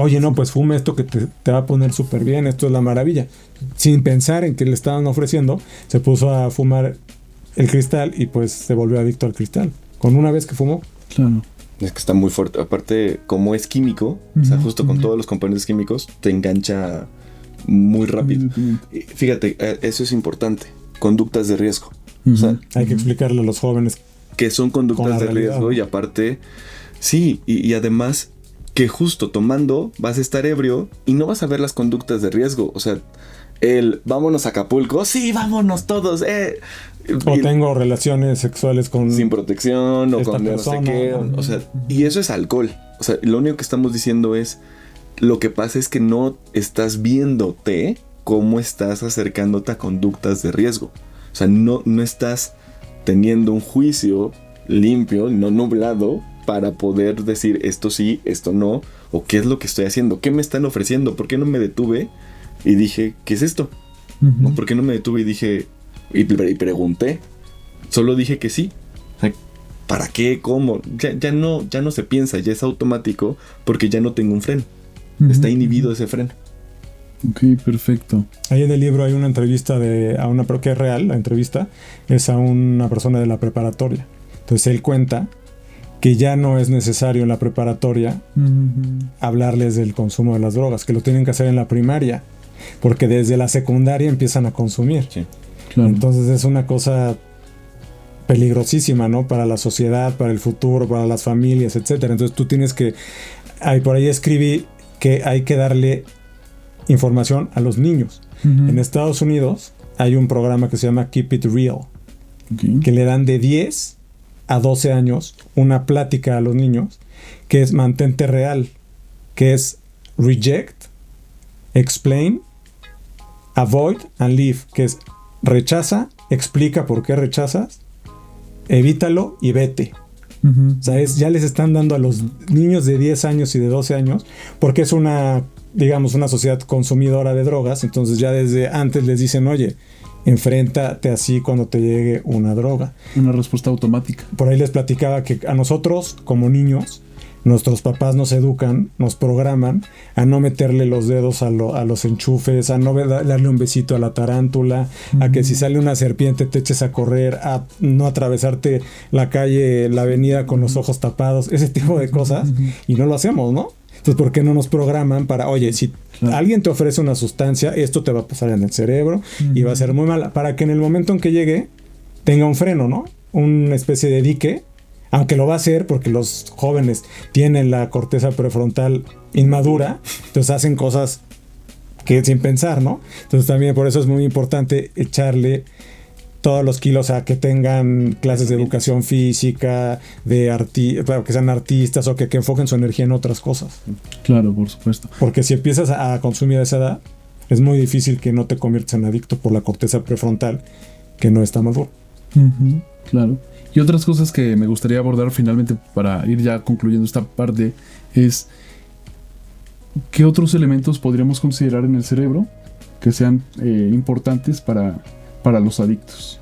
Oye, no, pues fume esto que te va a poner súper bien, esto es la maravilla. Sin pensar en que le estaban ofreciendo, se puso a fumar el cristal y pues se volvió adicto al cristal. Con una vez que fumó. Claro. Es que está muy fuerte. Aparte, como es químico, o sea, justo con todos los componentes químicos, te engancha muy rápido. Y fíjate, eso es importante. Conductas de riesgo. O sea, hay que explicarle a los jóvenes que son conductas de riesgo, y aparte, sí, y además... que justo tomando vas a estar ebrio y no vas a ver las conductas de riesgo. O sea, vámonos a Acapulco, sí, vámonos todos, o tengo relaciones sexuales con... sin protección, o con persona, no sé qué, o sea, y eso es alcohol. O sea, lo único que estamos diciendo es, lo que pasa es que no estás viéndote cómo estás acercándote a conductas de riesgo. O sea, no estás teniendo un juicio limpio, no nublado, para poder decir esto sí, esto no, o qué es lo que estoy haciendo, qué me están ofreciendo, por qué no me detuve y dije, ¿qué es esto? ¿No? ¿Por qué no me detuve y dije, y pregunté? Solo dije que sí. O sea, ¿para qué? ¿Cómo? Ya no se piensa, ya es automático, porque ya no tengo un freno. Está inhibido ese freno. Ok, perfecto. Ahí en el libro hay una entrevista pero que es real, la entrevista es a una persona de la preparatoria. Entonces él cuenta que ya no es necesario en la preparatoria hablarles del consumo de las drogas, que lo tienen que hacer en la primaria, porque desde la secundaria empiezan a consumir. Sí, claro. Entonces es una cosa peligrosísima, ¿no? Para la sociedad, para el futuro, para las familias, etcétera. Entonces tú tienes que... por ahí escribí que hay que darle información a los niños. En Estados Unidos hay un programa que se llama Keep It Real, que le dan de 10 a 12 años una plática a los niños que es mantente real, que es reject, explain, avoid and leave, que es rechaza, explica por qué rechazas, evítalo y vete. O sea, ya les están dando a los niños de 10 años y de 12 años, porque es una sociedad consumidora de drogas. Entonces ya desde antes les dicen, oye, enfréntate así cuando te llegue una droga. Una respuesta automática. Por ahí les platicaba que a nosotros, como niños, nuestros papás nos educan, nos programan a no meterle los dedos a los enchufes, a no darle un besito a la tarántula, a que si sale una serpiente te eches a correr, a no atravesarte la calle, la avenida con los ojos tapados, ese tipo de cosas. Y no lo hacemos, ¿no? Entonces, ¿por qué no nos programan para, oye, si alguien te ofrece una sustancia, esto te va a pasar en el cerebro y va a ser muy mala, para que en el momento en que llegue tenga un freno, ¿no? Una especie de dique, aunque lo va a hacer porque los jóvenes tienen la corteza prefrontal inmadura, entonces hacen cosas que sin pensar, ¿no? Entonces también por eso es muy importante echarle todos los kilos a que tengan clases de educación física, para que sean artistas o que enfoquen su energía en otras cosas. Claro, por supuesto. Porque si empiezas a consumir a esa edad, es muy difícil que no te conviertas en adicto por la corteza prefrontal que no está madura. Claro. Y otras cosas que me gustaría abordar finalmente para ir ya concluyendo esta parte es ¿qué otros elementos podríamos considerar en el cerebro que sean importantes para los adictos?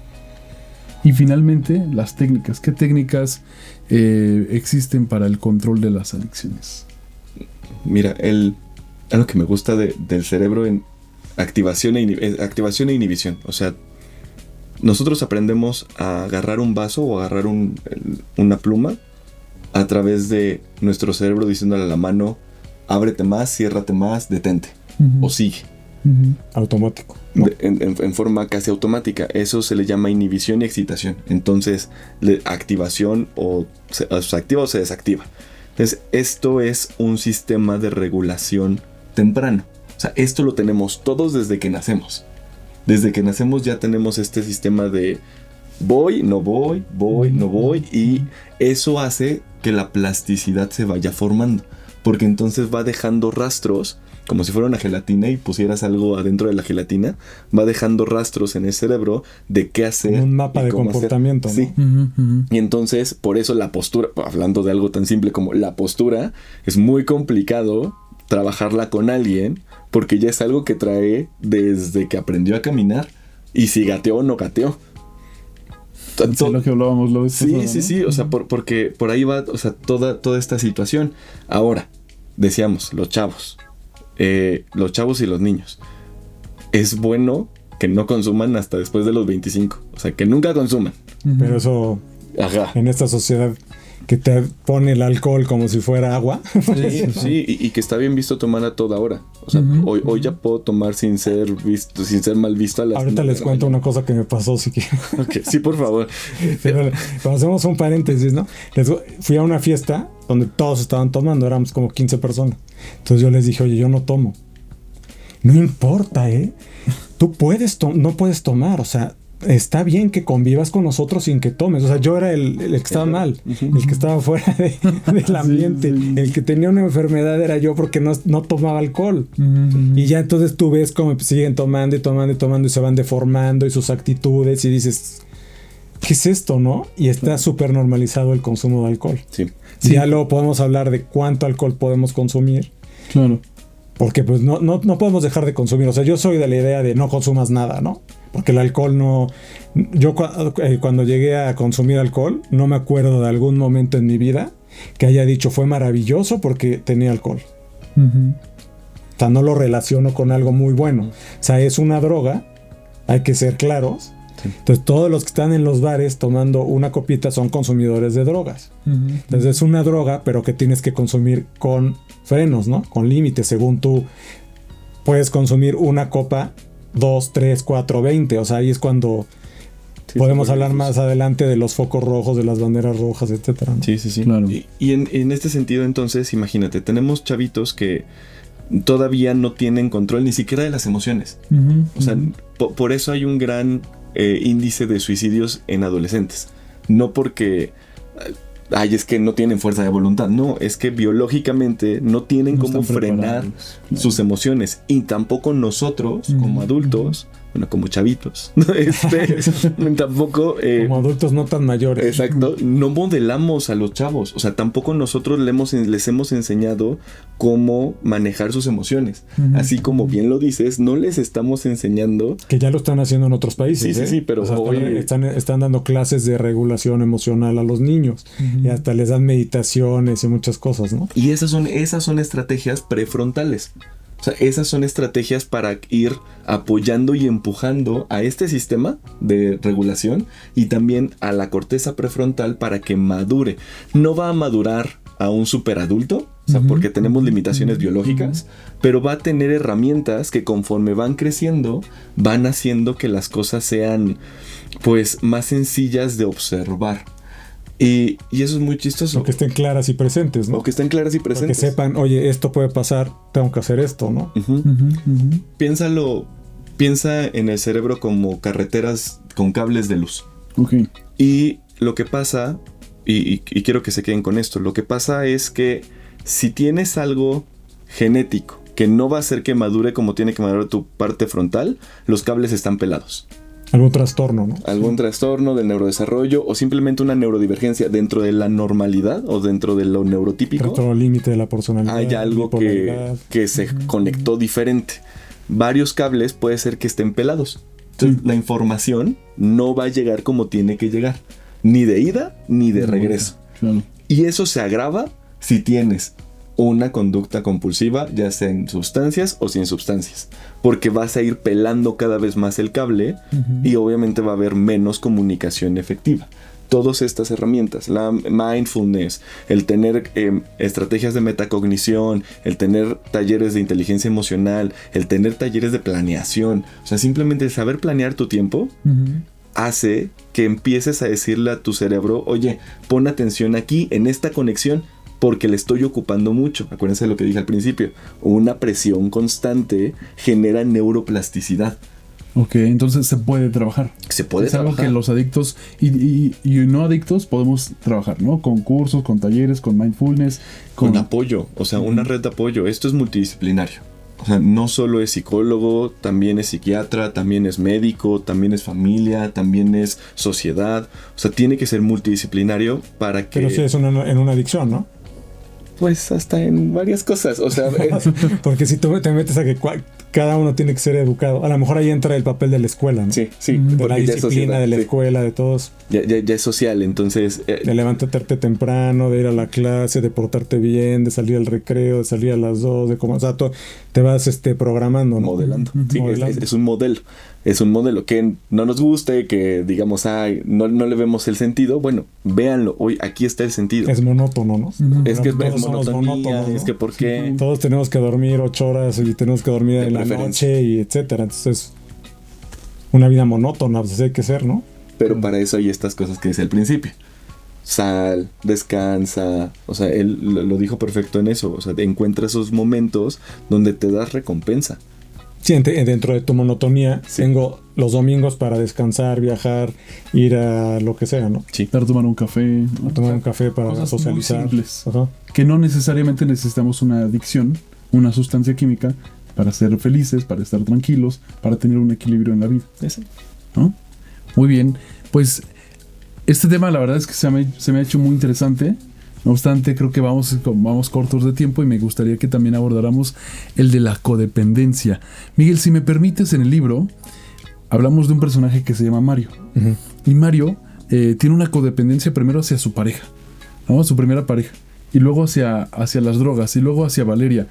Y finalmente, las técnicas. ¿Qué técnicas existen para el control de las adicciones? Mira, algo que me gusta del cerebro en activación e inhibición. O sea, nosotros aprendemos a agarrar un vaso o agarrar una pluma a través de nuestro cerebro diciéndole a la mano, ábrete más, ciérrate más, detente, o sigue. Automático, ¿no? En forma casi automática. Eso se le llama inhibición y excitación. Entonces, activación o se activa o se desactiva. Entonces, esto es un sistema de regulación temprano. O sea, esto lo tenemos todos desde que nacemos. Desde que nacemos ya tenemos este sistema de voy, no voy, voy, no voy. Y eso hace que la plasticidad se vaya formando. Porque entonces va dejando rastros, como si fuera una gelatina y pusieras algo adentro de la gelatina, va dejando rastros en el cerebro de qué hacer. Como un mapa de comportamiento, hacer. ¿no? Sí. Y entonces, por eso la postura, hablando de algo tan simple como la postura, es muy complicado trabajarla con alguien, porque ya es algo que trae desde que aprendió a caminar. Y si gateó o no gateó. Es lo que hablábamos la vez pasada, ¿no? Sí. O sea, porque por ahí va, o sea, toda esta situación. Ahora, decíamos, los chavos y los niños. Es bueno que no consuman hasta después de los 25. O sea, que nunca consuman. Pero eso, en esta sociedad que te pone el alcohol como si fuera agua. Sí, y que está bien visto tomar a toda hora. O sea, hoy ya puedo tomar sin ser mal visto a las. Ahorita les cuento una cosa que me pasó, si quieren. Okay, sí, por favor. Pero cuando hacemos un paréntesis, ¿no? Fui a una fiesta donde todos estaban tomando, éramos como 15 personas. Entonces yo les dije, oye, yo no tomo. No importa, tú no puedes tomar, o sea, está bien que convivas con nosotros sin que tomes. O sea, yo era el que estaba mal, el que estaba fuera del ambiente. Sí. El que tenía una enfermedad era yo porque no tomaba alcohol. Y ya entonces tú ves cómo siguen tomando y se van deformando y sus actitudes y dices, ¿qué es esto, no? Y está súper normalizado el consumo de alcohol. Sí. Ya luego podemos hablar de cuánto alcohol podemos consumir. Claro. Porque pues no podemos dejar de consumir. O sea, yo soy de la idea de no consumas nada, ¿no? Porque el alcohol no... Yo cuando llegué a consumir alcohol, no me acuerdo de algún momento en mi vida que haya dicho fue maravilloso porque tenía alcohol. O sea, no lo relaciono con algo muy bueno. O sea, es una droga, hay que ser claros. Sí. Entonces, todos los que están en los bares tomando una copita son consumidores de drogas. Entonces, es una droga, pero que tienes que consumir con frenos, ¿no? Con límites, según tú puedes consumir una copa, 2, 3, 4, 20. O sea, ahí es cuando podemos hablar más adelante de los focos rojos, de las banderas rojas, etcétera, ¿no? Sí. Claro. Y en este sentido, entonces, imagínate, tenemos chavitos que todavía no tienen control ni siquiera de las emociones. O sea, por eso hay un gran índice de suicidios en adolescentes. No porque es que no tienen fuerza de voluntad. No, es que biológicamente no tienen cómo frenar sus emociones. Y tampoco nosotros, como adultos, bueno, como chavitos, tampoco... como adultos no tan mayores. Exacto, no modelamos a los chavos. O sea, tampoco nosotros les hemos enseñado cómo manejar sus emociones. Así como bien lo dices, no les estamos enseñando... Que ya lo están haciendo en otros países. Sí, pero... O sea, están dando clases de regulación emocional a los niños. Y hasta les dan meditaciones y muchas cosas, ¿no? Y esas son estrategias prefrontales. O sea, esas son estrategias para ir apoyando y empujando a este sistema de regulación y también a la corteza prefrontal para que madure. No va a madurar a un superadulto, O sea, porque tenemos limitaciones biológicas, pero va a tener herramientas que conforme van creciendo, van haciendo que las cosas sean, pues, más sencillas de observar. Y eso es muy chistoso. O que estén claras y presentes, ¿no? O que estén claras y presentes. Que sepan, oye, esto puede pasar, tengo que hacer esto, ¿no? Piensa en el cerebro como carreteras con cables de luz. Ok. Y lo que pasa, y quiero que se queden con esto, lo que pasa es que si tienes algo genético que no va a hacer que madure como tiene que madurar tu parte frontal, los cables están pelados. Algún trastorno, ¿no? Algún trastorno del neurodesarrollo o simplemente una neurodivergencia dentro de la normalidad o dentro de lo neurotípico. Dentro del límite de la personalidad. Hay algo que se conectó diferente. Varios cables puede ser que estén pelados. Entonces, la información no va a llegar como tiene que llegar. Ni de ida, ni de regreso. Claro. Y eso se agrava si tienes una conducta compulsiva, ya sea en sustancias o sin sustancias. Porque vas a ir pelando cada vez más el cable y obviamente va a haber menos comunicación efectiva. Todas estas herramientas, la mindfulness, el tener estrategias de metacognición, el tener talleres de inteligencia emocional, el tener talleres de planeación, o sea, simplemente el saber planear tu tiempo hace que empieces a decirle a tu cerebro, oye, pon atención aquí en esta conexión porque le estoy ocupando mucho. Acuérdense de lo que dije al principio, una presión constante genera neuroplasticidad. Ok, entonces se puede trabajar. Se puede trabajar. Es algo que los adictos y no adictos podemos trabajar, ¿no? Con cursos, con talleres, con mindfulness. Con apoyo, o sea, una red de apoyo. Esto es multidisciplinario. O sea, no solo es psicólogo, también es psiquiatra, también es médico, también es familia, también es sociedad. O sea, tiene que ser multidisciplinario para que... Pero sí es en una adicción, ¿no? Pues hasta en varias cosas, o sea... Porque si tú te metes a que cada uno tiene que ser educado, a lo mejor ahí entra el papel de la escuela, ¿no? Sí, de la disciplina de la escuela, de todos. Ya es social, entonces... de levantarte temprano, de ir a la clase, de portarte bien, de salir al recreo, de salir a las 2, de cómo... O sea, te vas programando, ¿no? Modelando. Sí, modelando. Es un modelo. Es un modelo que no nos guste, que digamos, no le vemos el sentido. Bueno, véanlo. Hoy aquí está el sentido. Es monótono, ¿no? Es que es monotonía, ¿no? Es que ¿por qué? Todos tenemos que dormir 8 horas y tenemos que dormir en la noche y etcétera. Entonces, una vida monótona, pues hay que ser, ¿no? Pero para eso hay estas cosas que decía al principio. Sal, descansa. O sea, él lo dijo perfecto en eso. O sea, encuentra esos momentos donde te das recompensa. Sí, dentro de tu monotonía, tengo los domingos para descansar, viajar, ir a lo que sea, ¿no? Sí. Para tomar un café. ¿no? Tomar un café para cosas socializar. Muy simples. Que no necesariamente necesitamos una adicción, una sustancia química, para ser felices, para estar tranquilos, para tener un equilibrio en la vida. ¿No? Muy bien. Pues este tema la verdad es que se me ha hecho muy interesante. No obstante, creo que vamos cortos de tiempo y me gustaría que también abordáramos el de la codependencia. Miguel, si me permites, en el libro hablamos de un personaje que se llama Mario. Y Mario tiene una codependencia primero hacia su pareja, ¿no? Su primera pareja. Y luego hacia las drogas. Y luego hacia Valeria.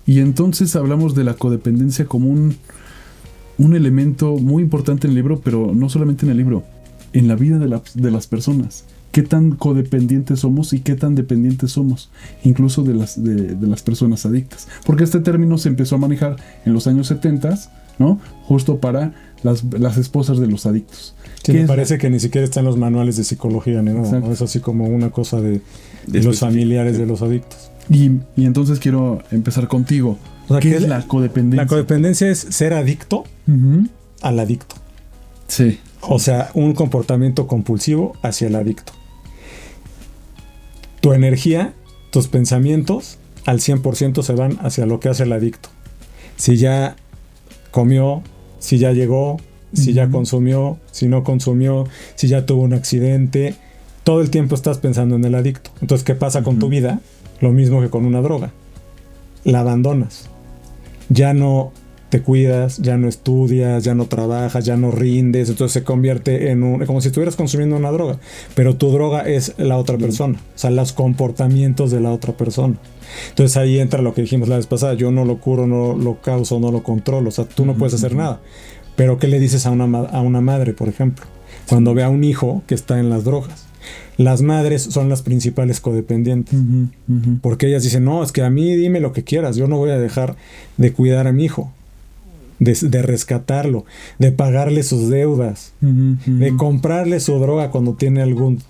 Y entonces hablamos de la codependencia como un elemento muy importante en el libro, pero no solamente en el libro, en la vida de las personas. Qué tan codependientes somos y qué tan dependientes somos, incluso de las personas adictas. Porque este término se empezó a manejar en los años 70, ¿no? Justo para las esposas de los adictos. Sí, me parece que ni siquiera está en los manuales de psicología ni nada, ¿no? Es así como una cosa de los familiares de los adictos. Y entonces quiero empezar contigo. O sea, ¿qué es la codependencia? La codependencia es ser adicto al adicto. Sí. O sea, un comportamiento compulsivo hacia el adicto. Tu energía, tus pensamientos, al 100% se van hacia lo que hace el adicto. Si ya comió, si ya llegó, si ya consumió, si no consumió, si ya tuvo un accidente, todo el tiempo estás pensando en el adicto. Entonces, ¿qué pasa con tu vida? Lo mismo que con una droga. La abandonas. Ya no te cuidas, ya no estudias, ya no trabajas, ya no rindes, entonces se convierte en como si estuvieras consumiendo una droga, pero tu droga es la otra persona, o sea, los comportamientos de la otra persona. Entonces ahí entra lo que dijimos la vez pasada, yo no lo curo, no lo causo, no lo controlo, o sea, tú no puedes hacer nada. Pero ¿qué le dices a una madre, por ejemplo, cuando ve a un hijo que está en las drogas? Las madres son las principales codependientes. Porque ellas dicen, no, es que a mí dime lo que quieras, yo no voy a dejar de cuidar a mi hijo, de rescatarlo, de pagarle sus deudas, de comprarle su droga cuando tiene algún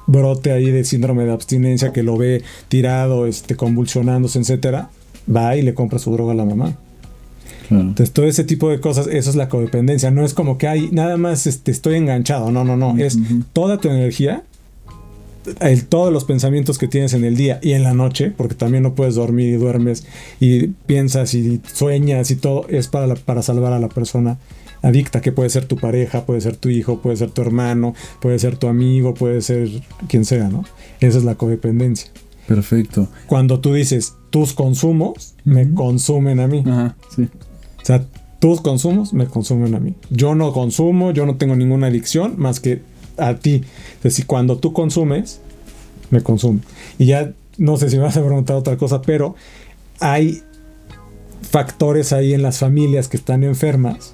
brote ahí de síndrome de abstinencia que lo ve tirado, convulsionándose, etcétera, va y le compra su droga a la mamá. Claro. Entonces todo ese tipo de cosas, eso es la codependencia. No es como que hay nada más estoy enganchado, no, es toda tu energía, todos los pensamientos que tienes en el día y en la noche, porque también no puedes dormir y duermes y piensas y sueñas y todo, es para salvar a la persona adicta, que puede ser tu pareja, puede ser tu hijo, puede ser tu hermano, puede ser tu amigo, puede ser quien sea, ¿no? Esa es la codependencia. Perfecto. Cuando tú dices, tus consumos me consumen a mí. Ajá, sí. O sea, tus consumos me consumen a mí. Yo no consumo, yo no tengo ninguna adicción más que a ti. Entonces, si cuando tú consumes, me consume. Y ya, no sé si me vas a preguntar otra cosa, pero hay factores ahí en las familias que están enfermas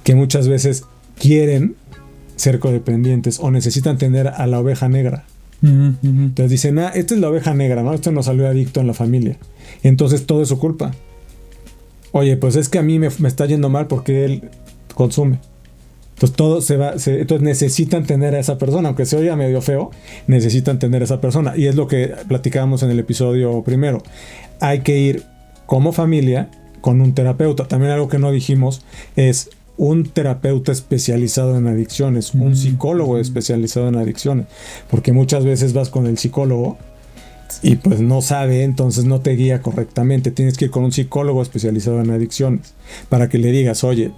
que muchas veces quieren ser codependientes o necesitan tener a la oveja negra. Entonces dicen, esta es la oveja negra, ¿no? Esto nos salió adicto en la familia. Entonces todo es su culpa. Oye, pues es que a mí me está yendo mal porque él consume. Entonces todo entonces necesitan tener a esa persona, aunque se oiga medio feo, necesitan tener a esa persona. Y es lo que platicábamos en el episodio primero. Hay que ir como familia con un terapeuta. También algo que no dijimos es un terapeuta especializado en adicciones, un psicólogo especializado en adicciones, porque muchas veces vas con el psicólogo y pues no sabe, entonces no te guía correctamente. Tienes que ir con un psicólogo especializado en adicciones para que le digas, oye,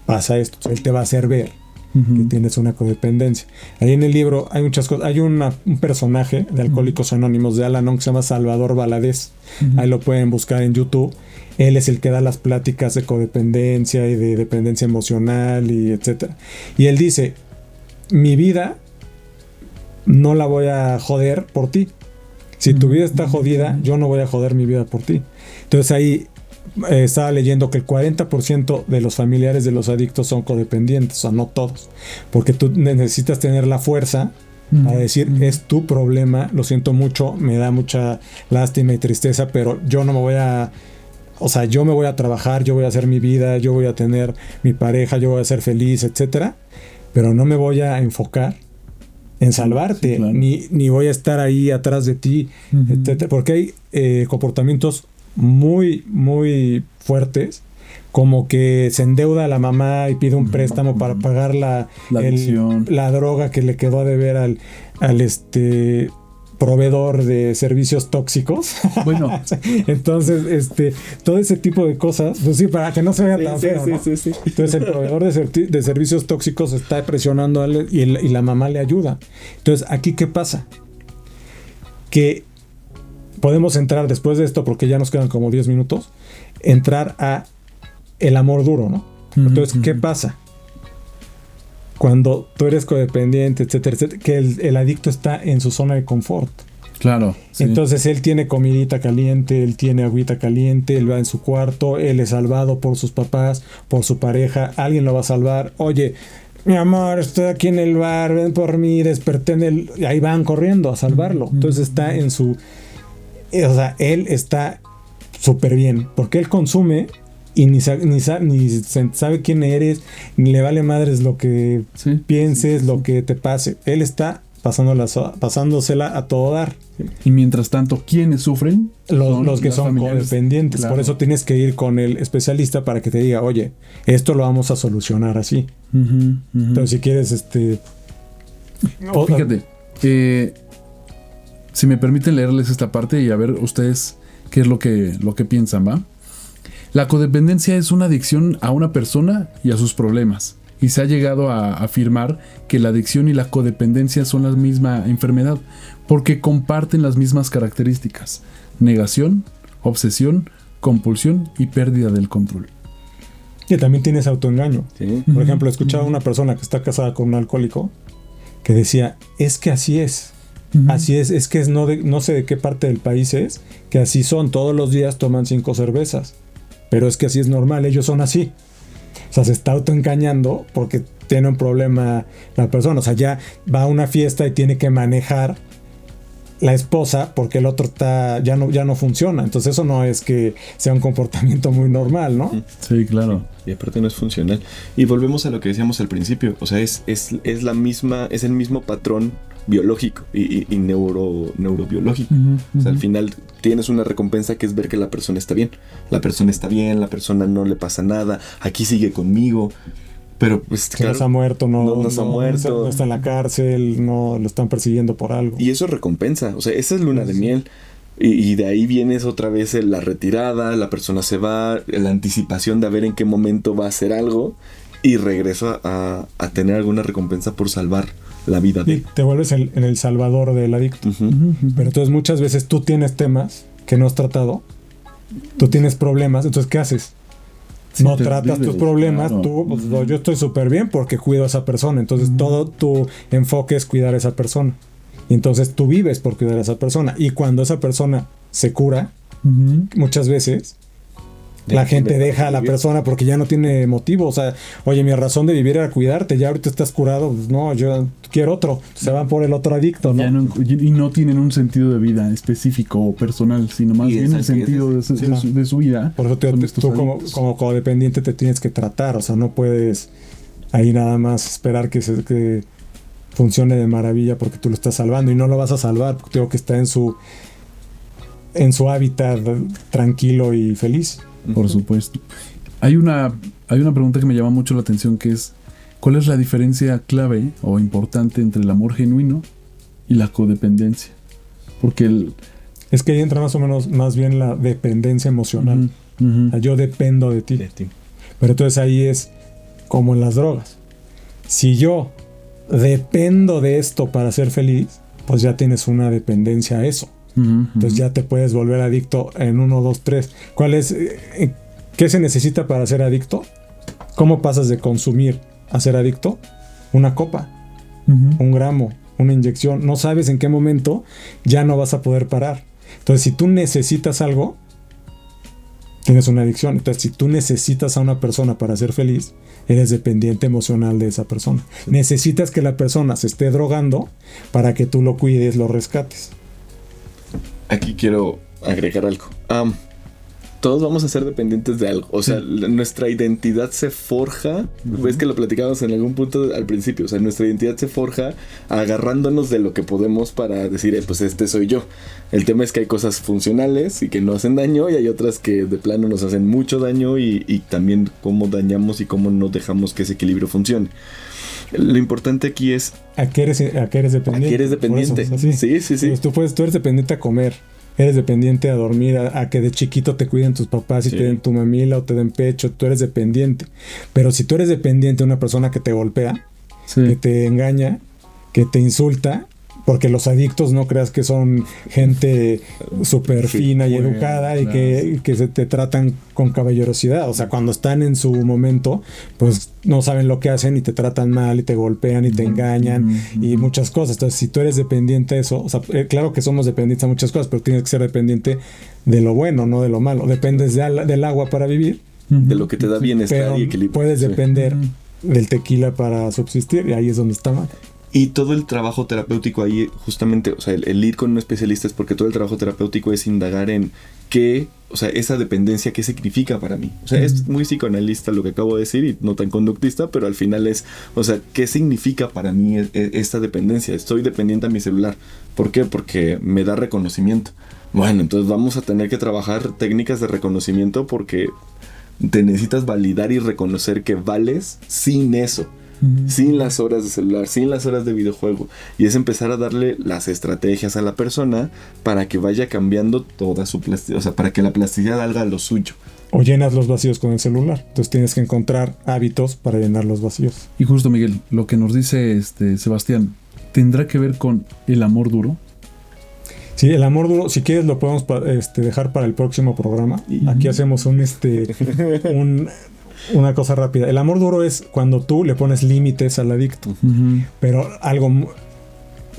pasa esto, él te va a hacer ver que tienes una codependencia. Ahí en el libro hay muchas cosas. Hay un personaje de Alcohólicos Anónimos de Al-Anon que se llama Salvador Valadez. Ahí lo pueden buscar en YouTube. Él es el que da las pláticas de codependencia y de dependencia emocional y etcétera. Y él dice, mi vida no la voy a joder por ti. Si tu vida está jodida, yo no voy a joder mi vida por ti. Entonces ahí estaba leyendo que el 40% de los familiares de los adictos son codependientes, o sea, no todos, porque tú necesitas tener la fuerza a decir, es tu problema, lo siento mucho, me da mucha lástima y tristeza, pero yo no me voy a, o sea, yo me voy a trabajar, yo voy a hacer mi vida, yo voy a tener mi pareja, yo voy a ser feliz, etcétera, pero no me voy a enfocar en salvarte, sí, claro. ni voy a estar ahí atrás de ti, etcétera, porque hay comportamientos muy, muy fuertes, como que se endeuda a la mamá y pide un préstamo para pagar la droga que le quedó a deber al proveedor de servicios tóxicos. Bueno, entonces todo ese tipo de cosas, pues sí, para que no se vea tan feo, ¿no? Sí. Entonces el proveedor de servicios tóxicos está presionando a él y la mamá le ayuda. Entonces, ¿aquí qué pasa? Que podemos entrar después de esto, porque ya nos quedan como 10 minutos, entrar a el amor duro, ¿no? Entonces, ¿qué pasa? Cuando tú eres codependiente, etcétera, etcétera, que el adicto está en su zona de confort. Claro. Sí. Entonces él tiene comidita caliente, él tiene agüita caliente, él va en su cuarto, él es salvado por sus papás, por su pareja, alguien lo va a salvar. Oye, mi amor, estoy aquí en el bar, ven por mí, desperté y ahí van corriendo a salvarlo. Entonces está en su... O sea, él está súper bien, porque él consume y ni sabe quién eres, ni le vale madres lo que pienses, lo que te pase. Él está pasándosela a todo dar. Y mientras tanto, ¿quiénes sufren? Los que son codependientes. Claro. Por eso tienes que ir con el especialista para que te diga, oye, esto lo vamos a solucionar así. Entonces, si quieres, fíjate, si me permiten leerles esta parte y a ver ustedes qué es lo que piensan, ¿va? La codependencia es una adicción a una persona y a sus problemas. Y se ha llegado a afirmar que la adicción y la codependencia son la misma enfermedad, porque comparten las mismas características: negación, obsesión, compulsión y pérdida del control. Y también tienes autoengaño. Sí. Por ejemplo, he escuchado a una persona que está casada con un alcohólico que decía, es que así es. Así es que no sé de qué parte del país es, que así son, todos los días toman 5 cervezas, pero es que así es normal, ellos son así. O sea, se está autoengañando porque tiene un problema la persona. O sea, ya va a una fiesta y tiene que manejar la esposa porque el otro ya no funciona. Entonces eso no es que sea un comportamiento muy normal, ¿no? Sí, claro. Y aparte no es funcional. Y volvemos a lo que decíamos al principio. O sea, es el mismo patrón biológico y neurobiológico. O sea, al final tienes una recompensa que es ver que la persona está bien. La persona está bien, la persona no le pasa nada, aquí sigue conmigo. Pero pues claro, no se ha muerto, no está en la cárcel, no lo están persiguiendo por algo. Y eso es recompensa, o sea, esa es luna de miel. Y de ahí vienes otra vez la retirada, la persona se va, la anticipación de a ver en qué momento va a hacer algo y regresa a tener alguna recompensa por salvar la vida de... Y te vuelves en el salvador del adicto. Pero entonces muchas veces tú tienes temas que no has tratado, tú tienes problemas, entonces ¿qué haces? Sí, no tratas tus problemas, claro. Tú, pues, yo estoy súper bien porque cuido a esa persona, entonces todo tu enfoque es cuidar a esa persona. Y entonces tú vives por cuidar a esa persona. Y cuando esa persona se cura, muchas veces la gente deja a la persona porque ya no tiene motivo. O sea, oye, mi razón de vivir era cuidarte, ya ahorita estás curado, pues no, yo quiero otro. Se van por el otro adicto, ¿no? Y no tienen un sentido de vida específico o personal, sino más bien el sentido de su vida. Por eso tú como codependiente te tienes que tratar. O sea, no puedes ahí nada más esperar que funcione de maravilla porque tú lo estás salvando. Y no lo vas a salvar porque tengo que estar en su hábitat tranquilo y feliz. Por supuesto. Hay una pregunta que me llama mucho la atención, que es ¿cuál es la diferencia clave o importante entre el amor genuino y la codependencia? Porque es que ahí entra más bien la dependencia emocional. O sea, yo dependo de ti. Pero entonces ahí es como en las drogas. Si yo dependo de esto para ser feliz, pues ya tienes una dependencia a eso. Entonces ya te puedes volver adicto en 1, 2, 3. ¿Qué se necesita para ser adicto? ¿Cómo pasas de consumir a ser adicto? Una copa, 1 gramo, una inyección. No sabes en qué momento ya no vas a poder parar. Entonces si tú necesitas algo, tienes una adicción. Entonces si tú necesitas a una persona para ser feliz, eres dependiente emocional de esa persona. Necesitas que la persona se esté drogando para que tú lo cuides, lo rescates. Aquí quiero agregar algo. Todos vamos a ser dependientes de algo. O sea, nuestra identidad se forja. Ves que lo platicábamos en algún punto al principio. O sea, nuestra identidad se forja agarrándonos de lo que podemos para decir, pues este soy yo. El tema es que hay cosas funcionales y que no hacen daño, y hay otras que de plano nos hacen mucho daño, y también cómo dañamos y cómo no dejamos que ese equilibrio funcione. Lo importante aquí es... ¿A qué eres dependiente? ¿A qué eres dependiente? Eso, o sea, sí. Pues tú eres dependiente a comer. Eres dependiente a dormir, a que de chiquito te cuiden tus papás y te den tu mamila o te den pecho. Tú eres dependiente. Pero si tú eres dependiente de una persona que te golpea, que te engaña, que te insulta, porque los adictos no creas que son gente súper fina y educada y que se te tratan con caballerosidad. O sea, cuando están en su momento, pues no saben lo que hacen y te tratan mal y te golpean y te engañan y muchas cosas. Entonces, si tú eres dependiente de eso, o sea, claro que somos dependientes a muchas cosas, pero tienes que ser dependiente de lo bueno, no de lo malo. Dependes del agua para vivir. De lo que te da bienestar y equilibrio. Puedes depender del tequila para subsistir, y ahí es donde está mal. Y todo el trabajo terapéutico ahí, justamente, o sea, el ir con un especialista es porque todo el trabajo terapéutico es indagar en qué, o sea, esa dependencia, qué significa para mí. O sea, es muy psicoanalista lo que acabo de decir y no tan conductista, pero al final es, o sea, ¿qué significa para mí esta dependencia? Estoy dependiente a mi celular. ¿Por qué? Porque me da reconocimiento. Bueno, entonces vamos a tener que trabajar técnicas de reconocimiento porque te necesitas validar y reconocer que vales sin eso. Sin las horas de celular, sin las horas de videojuego. Y es empezar a darle las estrategias a la persona para que vaya cambiando toda su plasticidad, o sea, para que la plasticidad haga lo suyo. O llenas los vacíos con el celular. Entonces tienes que encontrar hábitos para llenar los vacíos. Y justo, Miguel, lo que nos dice Sebastián, ¿tendrá que ver con el amor duro? Sí, el amor duro, si quieres lo podemos dejar para el próximo programa. Aquí hacemos una cosa rápida. El amor duro es cuando tú le pones límites al adicto. Pero algo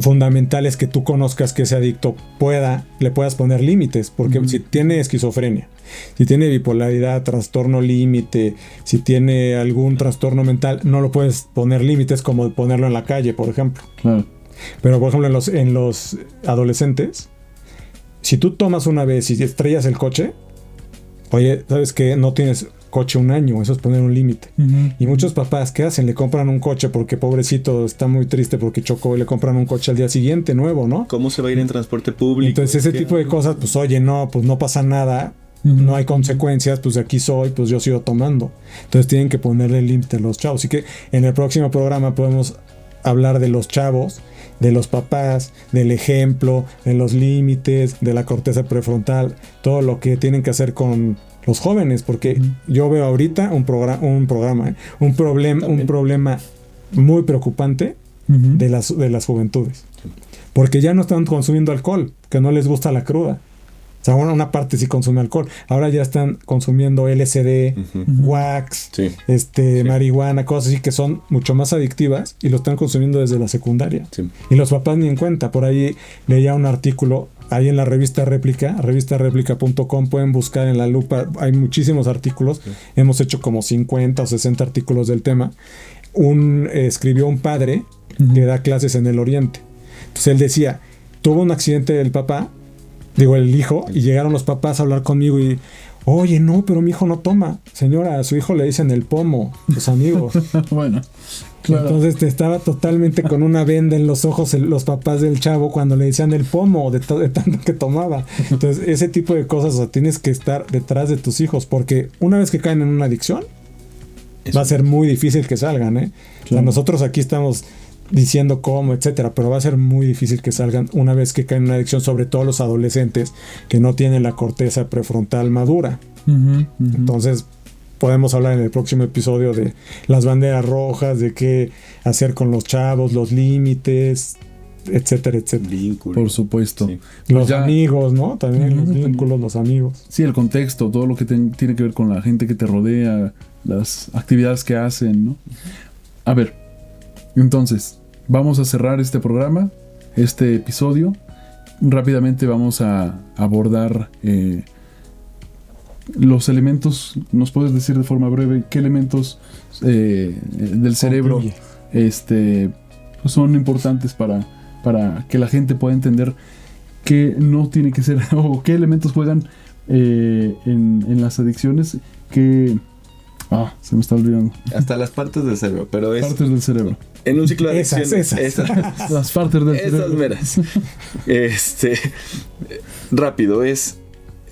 fundamental es que tú conozcas que ese adicto le puedas poner límites, porque si tiene esquizofrenia, si tiene bipolaridad, trastorno límite, si tiene algún trastorno mental, no lo puedes poner límites como ponerlo en la calle, por ejemplo. Claro. Pero por ejemplo en los adolescentes, si tú tomas una vez y estrellas el coche, oye, ¿sabes qué? No tienes coche un año, eso es poner un límite. Y muchos papás, ¿qué hacen? Le compran un coche porque pobrecito está muy triste porque chocó y le compran un coche al día siguiente nuevo, ¿no? ¿Cómo se va a ir en transporte público? Entonces ese tipo de cosas, pues oye, no, pues no pasa nada, no hay consecuencias, pues de aquí soy, pues yo sigo tomando. Entonces tienen que ponerle límite a los chavos. Así que en el próximo programa podemos hablar de los chavos, de los papás, del ejemplo, de los límites, de la corteza prefrontal, todo lo que tienen que hacer con los jóvenes, porque yo veo ahorita un problema muy preocupante de las juventudes, porque ya no están consumiendo alcohol, que no les gusta la cruda. O sea, una parte sí consume alcohol. Ahora ya están consumiendo LSD, wax, marihuana, cosas así que son mucho más adictivas y lo están consumiendo desde la secundaria. Sí. Y los papás ni en cuenta. Por ahí leía un artículo, ahí en la revista Réplica, revistareplica.com, pueden buscar en la lupa, hay muchísimos artículos. Sí. Hemos hecho como 50 o 60 artículos del tema. Escribió un padre que da clases en el Oriente. Entonces él decía, tuvo un accidente el hijo, y llegaron los papás a hablar conmigo y, oye, no, pero mi hijo no toma. Señora, a su hijo le dicen el pomo, los amigos. Bueno, claro. Entonces estaba totalmente con una venda en los ojos los papás del chavo cuando le decían el pomo de tanto que tomaba. Entonces ese tipo de cosas, o sea, tienes que estar detrás de tus hijos, porque una vez que caen en una adicción, va a ser muy difícil que salgan, ¿eh? Claro. O sea, nosotros aquí estamos diciendo cómo, etcétera, pero va a ser muy difícil que salgan una vez que caen en una adicción, sobre todo los adolescentes que no tienen la corteza prefrontal madura. Entonces podemos hablar en el próximo episodio de las banderas rojas, de qué hacer con los chavos, los límites, etcétera, etcétera. Vínculos. Por supuesto. Sí. Los amigos, ¿no? También los vínculos, los amigos. Sí, el contexto, todo lo que tiene que ver con la gente que te rodea, las actividades que hacen, ¿no? A ver, entonces vamos a cerrar este programa, este episodio. Rápidamente vamos a abordar los elementos. ¿Nos puedes decir de forma breve qué elementos del cerebro son importantes para que la gente pueda entender qué no tiene que ser o qué elementos juegan en las adicciones? Se me está olvidando. Hasta las partes del cerebro, pero es... Partes del cerebro. En un ciclo de adicción... Esas. Las partes del cerebro. Esas meras. Rápido, es...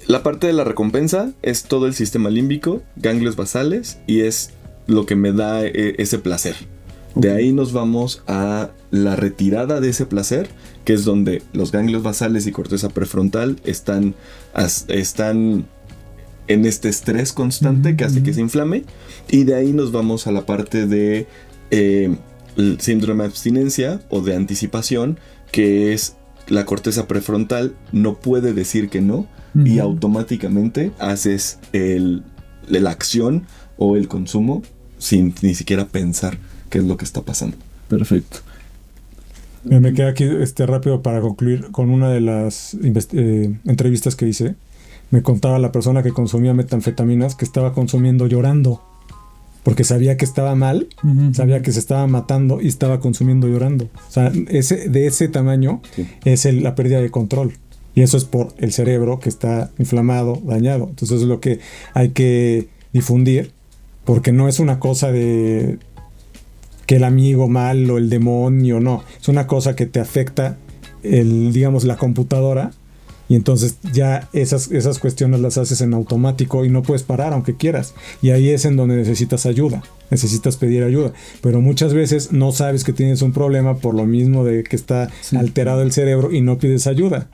La parte de la recompensa es todo el sistema límbico, ganglios basales, y es lo que me da ese placer. De ahí nos vamos a la retirada de ese placer, que es donde los ganglios basales y corteza prefrontal están en este estrés constante que hace que se inflame, y de ahí nos vamos a la parte de el síndrome de abstinencia o de anticipación, que es la corteza prefrontal no puede decir que no, y automáticamente haces la acción o el consumo sin ni siquiera pensar qué es lo que está pasando. Perfecto. Me queda aquí rápido para concluir con una de las entrevistas que hice. Me contaba la persona que consumía metanfetaminas que estaba consumiendo llorando, porque sabía que estaba mal, sabía que se estaba matando y estaba consumiendo llorando. O sea, de ese tamaño es la pérdida de control. Y eso es por el cerebro que está inflamado, dañado. Entonces es lo que hay que difundir, porque no es una cosa de que el amigo malo, el demonio, no. Es una cosa que te afecta, la computadora. Y entonces ya esas cuestiones las haces en automático y no puedes parar aunque quieras. Y ahí es en donde necesitas ayuda, necesitas pedir ayuda. Pero muchas veces no sabes que tienes un problema por lo mismo de que está alterado el cerebro y no pides ayuda.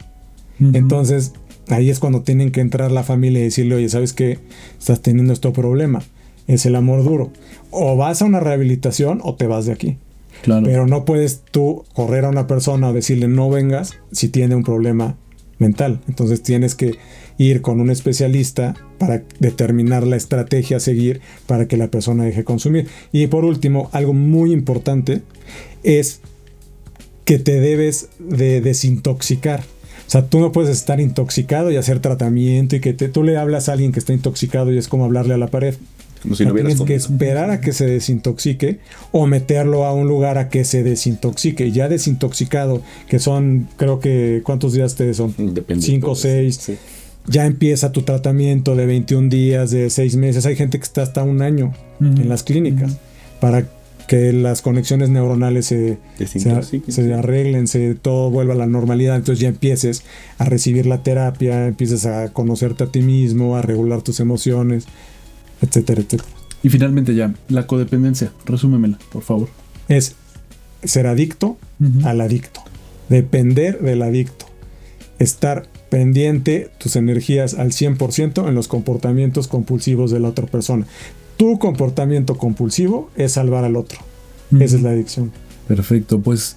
Entonces ahí es cuando tienen que entrar la familia y decirle, oye, ¿sabes qué? Estás teniendo este problema. Es el amor duro. O vas a una rehabilitación o te vas de aquí. Claro. Pero no puedes tú correr a una persona o decirle no vengas si tiene un problema mental. Entonces tienes que ir con un especialista para determinar la estrategia a seguir para que la persona deje consumir. Y por último, algo muy importante es que te debes de desintoxicar. O sea, tú no puedes estar intoxicado y hacer tratamiento y que tú le hablas a alguien que está intoxicado y es como hablarle a la pared. Como si no hubieras tienes que comido. esperar a que se desintoxique o meterlo a un lugar a que se desintoxique. Ya desintoxicado, que son, creo que, ¿cuántos días te son? Depende. 5 o 6. Sí. Ya empieza tu tratamiento de 21 días, de 6 meses. Hay gente que está hasta un año en las clínicas para que las conexiones neuronales se arreglen, todo vuelva a la normalidad. Entonces ya empieces a recibir la terapia, empieces a conocerte a ti mismo, a regular tus emociones, etcétera, etcétera. Y finalmente ya, la codependencia, resúmemela, por favor. Es ser adicto al adicto, depender del adicto, estar pendiente tus energías al 100% en los comportamientos compulsivos de la otra persona. Tu comportamiento compulsivo es salvar al otro. Esa es la adicción. Perfecto, pues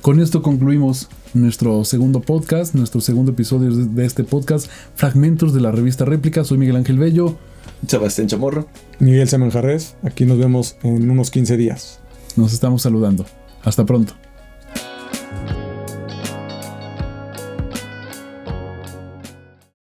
con esto concluimos nuestro segundo podcast, nuestro segundo episodio de este podcast, Fragmentos de la revista Réplica. Soy Miguel Ángel Bello. Sebastián Chamorro. Miguel Semanjarrés. Aquí nos vemos en unos 15 días. Nos estamos saludando. Hasta pronto.